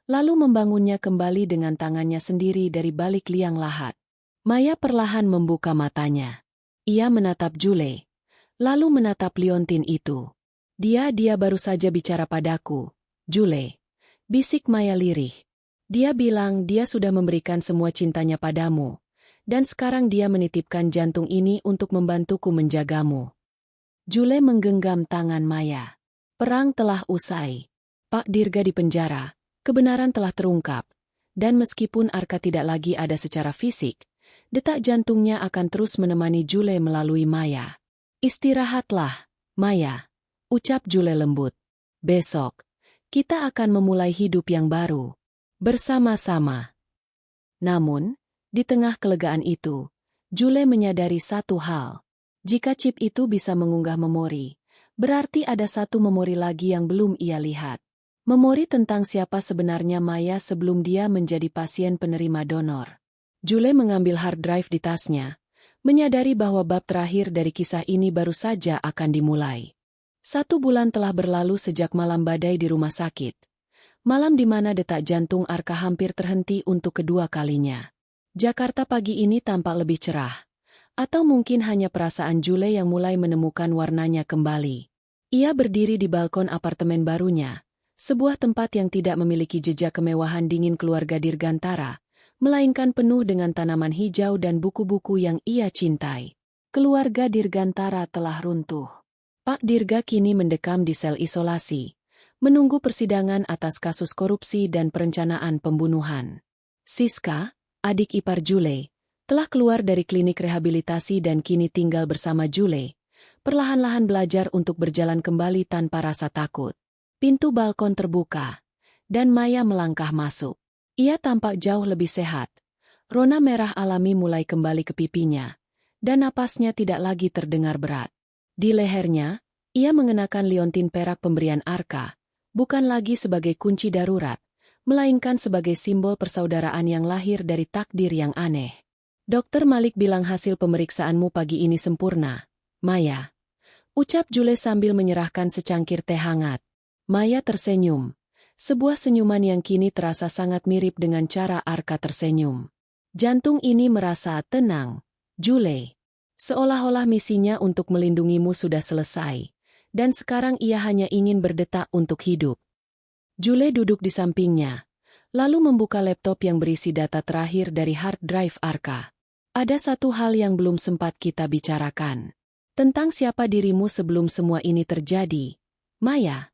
lalu membangunnya kembali dengan tangannya sendiri dari balik liang lahat. Maya perlahan membuka matanya. Ia menatap Jule, lalu menatap liontin itu. Dia baru saja bicara padaku, Jule. Bisik Maya lirih. Dia bilang dia sudah memberikan semua cintanya padamu, dan sekarang dia menitipkan jantung ini untuk membantuku menjagamu. Jule menggenggam tangan Maya. Perang telah usai. Pak Dirga di penjara. Kebenaran telah terungkap, dan meskipun Arka tidak lagi ada secara fisik, detak jantungnya akan terus menemani Jule melalui Maya. Istirahatlah, Maya, ucap Jule lembut. Besok, kita akan memulai hidup yang baru, bersama-sama. Namun, di tengah kelegaan itu, Jule menyadari satu hal. Jika chip itu bisa mengunggah memori, berarti ada satu memori lagi yang belum ia lihat. Memori tentang siapa sebenarnya Maya sebelum dia menjadi pasien penerima donor. Jule mengambil hard drive di tasnya, menyadari bahwa bab terakhir dari kisah ini baru saja akan dimulai. 1 bulan telah berlalu sejak malam badai di rumah sakit. Malam di mana detak jantung Arka hampir terhenti untuk kedua kalinya. Jakarta pagi ini tampak lebih cerah. Atau mungkin hanya perasaan Jule yang mulai menemukan warnanya kembali. Ia berdiri di balkon apartemen barunya, sebuah tempat yang tidak memiliki jejak kemewahan dingin keluarga Dirgantara, melainkan penuh dengan tanaman hijau dan buku-buku yang ia cintai. Keluarga Dirgantara telah runtuh. Pak Dirga kini mendekam di sel isolasi, menunggu persidangan atas kasus korupsi dan perencanaan pembunuhan. Siska, adik ipar Jule, telah keluar dari klinik rehabilitasi dan kini tinggal bersama Jule, perlahan-lahan belajar untuk berjalan kembali tanpa rasa takut. Pintu balkon terbuka, dan Maya melangkah masuk. Ia tampak jauh lebih sehat. Rona merah alami mulai kembali ke pipinya, dan napasnya tidak lagi terdengar berat. Di lehernya, ia mengenakan liontin perak pemberian Arka, bukan lagi sebagai kunci darurat, melainkan sebagai simbol persaudaraan yang lahir dari takdir yang aneh. Dokter Malik bilang hasil pemeriksaanmu pagi ini sempurna, Maya. Ucap Jule sambil menyerahkan secangkir teh hangat. Maya tersenyum. Sebuah senyuman yang kini terasa sangat mirip dengan cara Arka tersenyum. Jantung ini merasa tenang, Jule. Seolah-olah misinya untuk melindungimu sudah selesai, dan sekarang ia hanya ingin berdetak untuk hidup. Jule duduk di sampingnya, lalu membuka laptop yang berisi data terakhir dari hard drive Arka. Ada satu hal yang belum sempat kita bicarakan. Tentang siapa dirimu sebelum semua ini terjadi, Maya.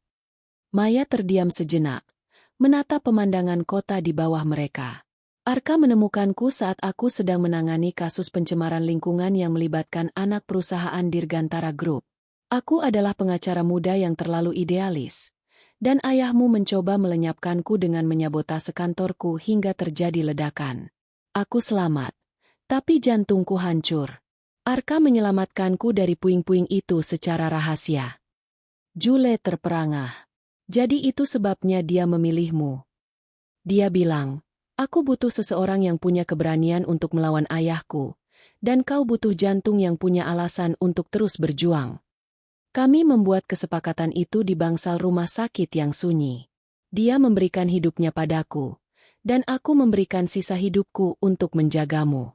Maya terdiam sejenak, menatap pemandangan kota di bawah mereka. Arka menemukanku saat aku sedang menangani kasus pencemaran lingkungan yang melibatkan anak perusahaan Dirgantara Group. Aku adalah pengacara muda yang terlalu idealis. Dan ayahmu mencoba melenyapkanku dengan menyabotase kantorku hingga terjadi ledakan. Aku selamat, tapi jantungku hancur. Arka menyelamatkanku dari puing-puing itu secara rahasia. Jule terperangah. Jadi itu sebabnya dia memilihmu. Dia bilang, aku butuh seseorang yang punya keberanian untuk melawan ayahku, dan kau butuh jantung yang punya alasan untuk terus berjuang. Kami membuat kesepakatan itu di bangsal rumah sakit yang sunyi. Dia memberikan hidupnya padaku, dan aku memberikan sisa hidupku untuk menjagamu.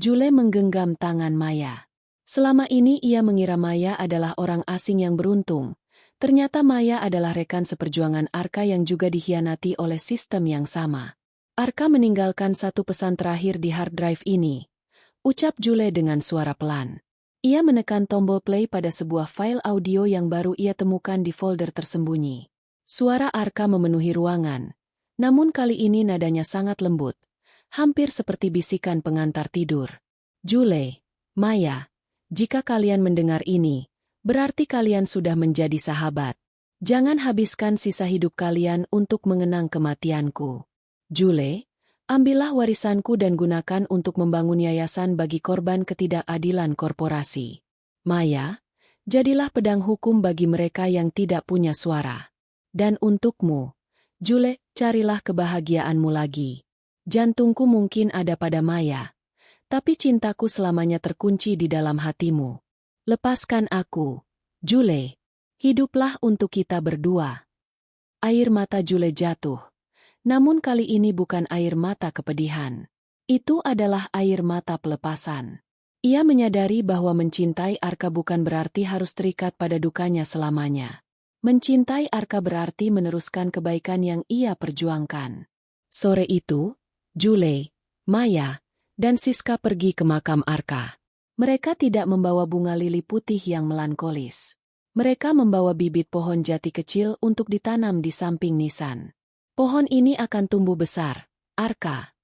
Jule menggenggam tangan Maya. Selama ini ia mengira Maya adalah orang asing yang beruntung. Ternyata Maya adalah rekan seperjuangan Arka yang juga dikhianati oleh sistem yang sama. Arka meninggalkan satu pesan terakhir di hard drive ini. Ucap Jule dengan suara pelan. Ia menekan tombol play pada sebuah file audio yang baru ia temukan di folder tersembunyi. Suara Arka memenuhi ruangan, namun kali ini nadanya sangat lembut, hampir seperti bisikan pengantar tidur. Jule, Maya, jika kalian mendengar ini, berarti kalian sudah menjadi sahabat. Jangan habiskan sisa hidup kalian untuk mengenang kematianku. Jule, ambillah warisanku dan gunakan untuk membangun yayasan bagi korban ketidakadilan korporasi. Maya, jadilah pedang hukum bagi mereka yang tidak punya suara. Dan untukmu, Jule, carilah kebahagiaanmu lagi. Jantungku mungkin ada pada Maya, tapi cintaku selamanya terkunci di dalam hatimu. Lepaskan aku, Jule. Hiduplah untuk kita berdua. Air mata Jule jatuh. Namun kali ini bukan air mata kepedihan. Itu adalah air mata pelepasan. Ia menyadari bahwa mencintai Arka bukan berarti harus terikat pada dukanya selamanya. Mencintai Arka berarti meneruskan kebaikan yang ia perjuangkan. Sore itu, Jule, Maya, dan Siska pergi ke makam Arka. Mereka tidak membawa bunga lili putih yang melankolis. Mereka membawa bibit pohon jati kecil untuk ditanam di samping nisan. Pohon ini akan tumbuh besar, Arka.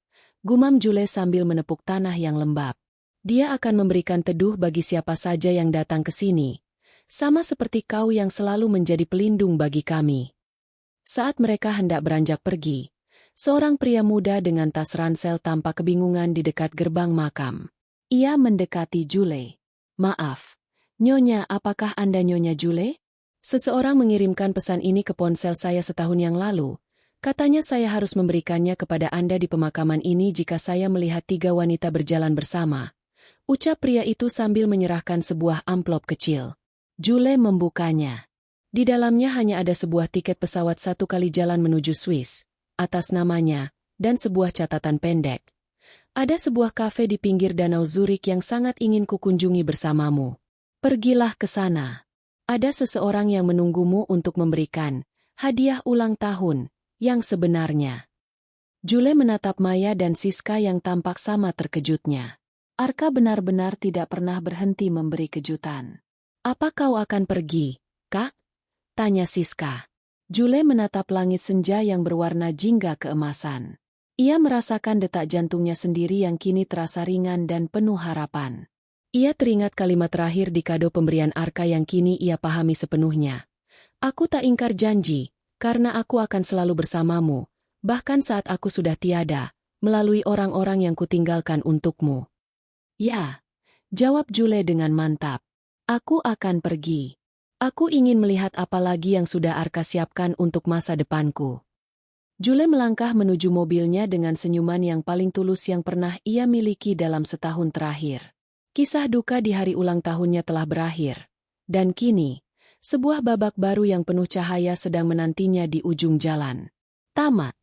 Gumam Jule sambil menepuk tanah yang lembab. Dia akan memberikan teduh bagi siapa saja yang datang ke sini, sama seperti kau yang selalu menjadi pelindung bagi kami. Saat mereka hendak beranjak pergi, seorang pria muda dengan tas ransel tampak kebingungan di dekat gerbang makam. Ia mendekati Jule. Maaf, Nyonya, apakah Anda Nyonya Jule? Seseorang mengirimkan pesan ini ke ponsel saya setahun yang lalu. Katanya saya harus memberikannya kepada Anda di pemakaman ini jika saya melihat 3 wanita berjalan bersama. Ucap pria itu sambil menyerahkan sebuah amplop kecil. Jule membukanya. Di dalamnya hanya ada sebuah tiket pesawat 1 kali jalan menuju Swiss, atas namanya, dan sebuah catatan pendek. Ada sebuah kafe di pinggir Danau Zurich yang sangat ingin kukunjungi bersamamu. Pergilah ke sana. Ada seseorang yang menunggumu untuk memberikan hadiah ulang tahun yang sebenarnya. Jule menatap Maya dan Siska yang tampak sama terkejutnya. Arka benar-benar tidak pernah berhenti memberi kejutan. Apa kau akan pergi, Kak? Tanya Siska. Jule menatap langit senja yang berwarna jingga keemasan. Ia merasakan detak jantungnya sendiri yang kini terasa ringan dan penuh harapan. Ia teringat kalimat terakhir di kado pemberian Arka yang kini ia pahami sepenuhnya. Aku tak ingkar janji, karena aku akan selalu bersamamu, bahkan saat aku sudah tiada, melalui orang-orang yang kutinggalkan untukmu. Ya, jawab Jule dengan mantap. Aku akan pergi. Aku ingin melihat apa lagi yang sudah Arka siapkan untuk masa depanku. Jule melangkah menuju mobilnya dengan senyuman yang paling tulus yang pernah ia miliki dalam setahun terakhir. Kisah duka di hari ulang tahunnya telah berakhir. Dan kini, sebuah babak baru yang penuh cahaya sedang menantinya di ujung jalan. Tamat.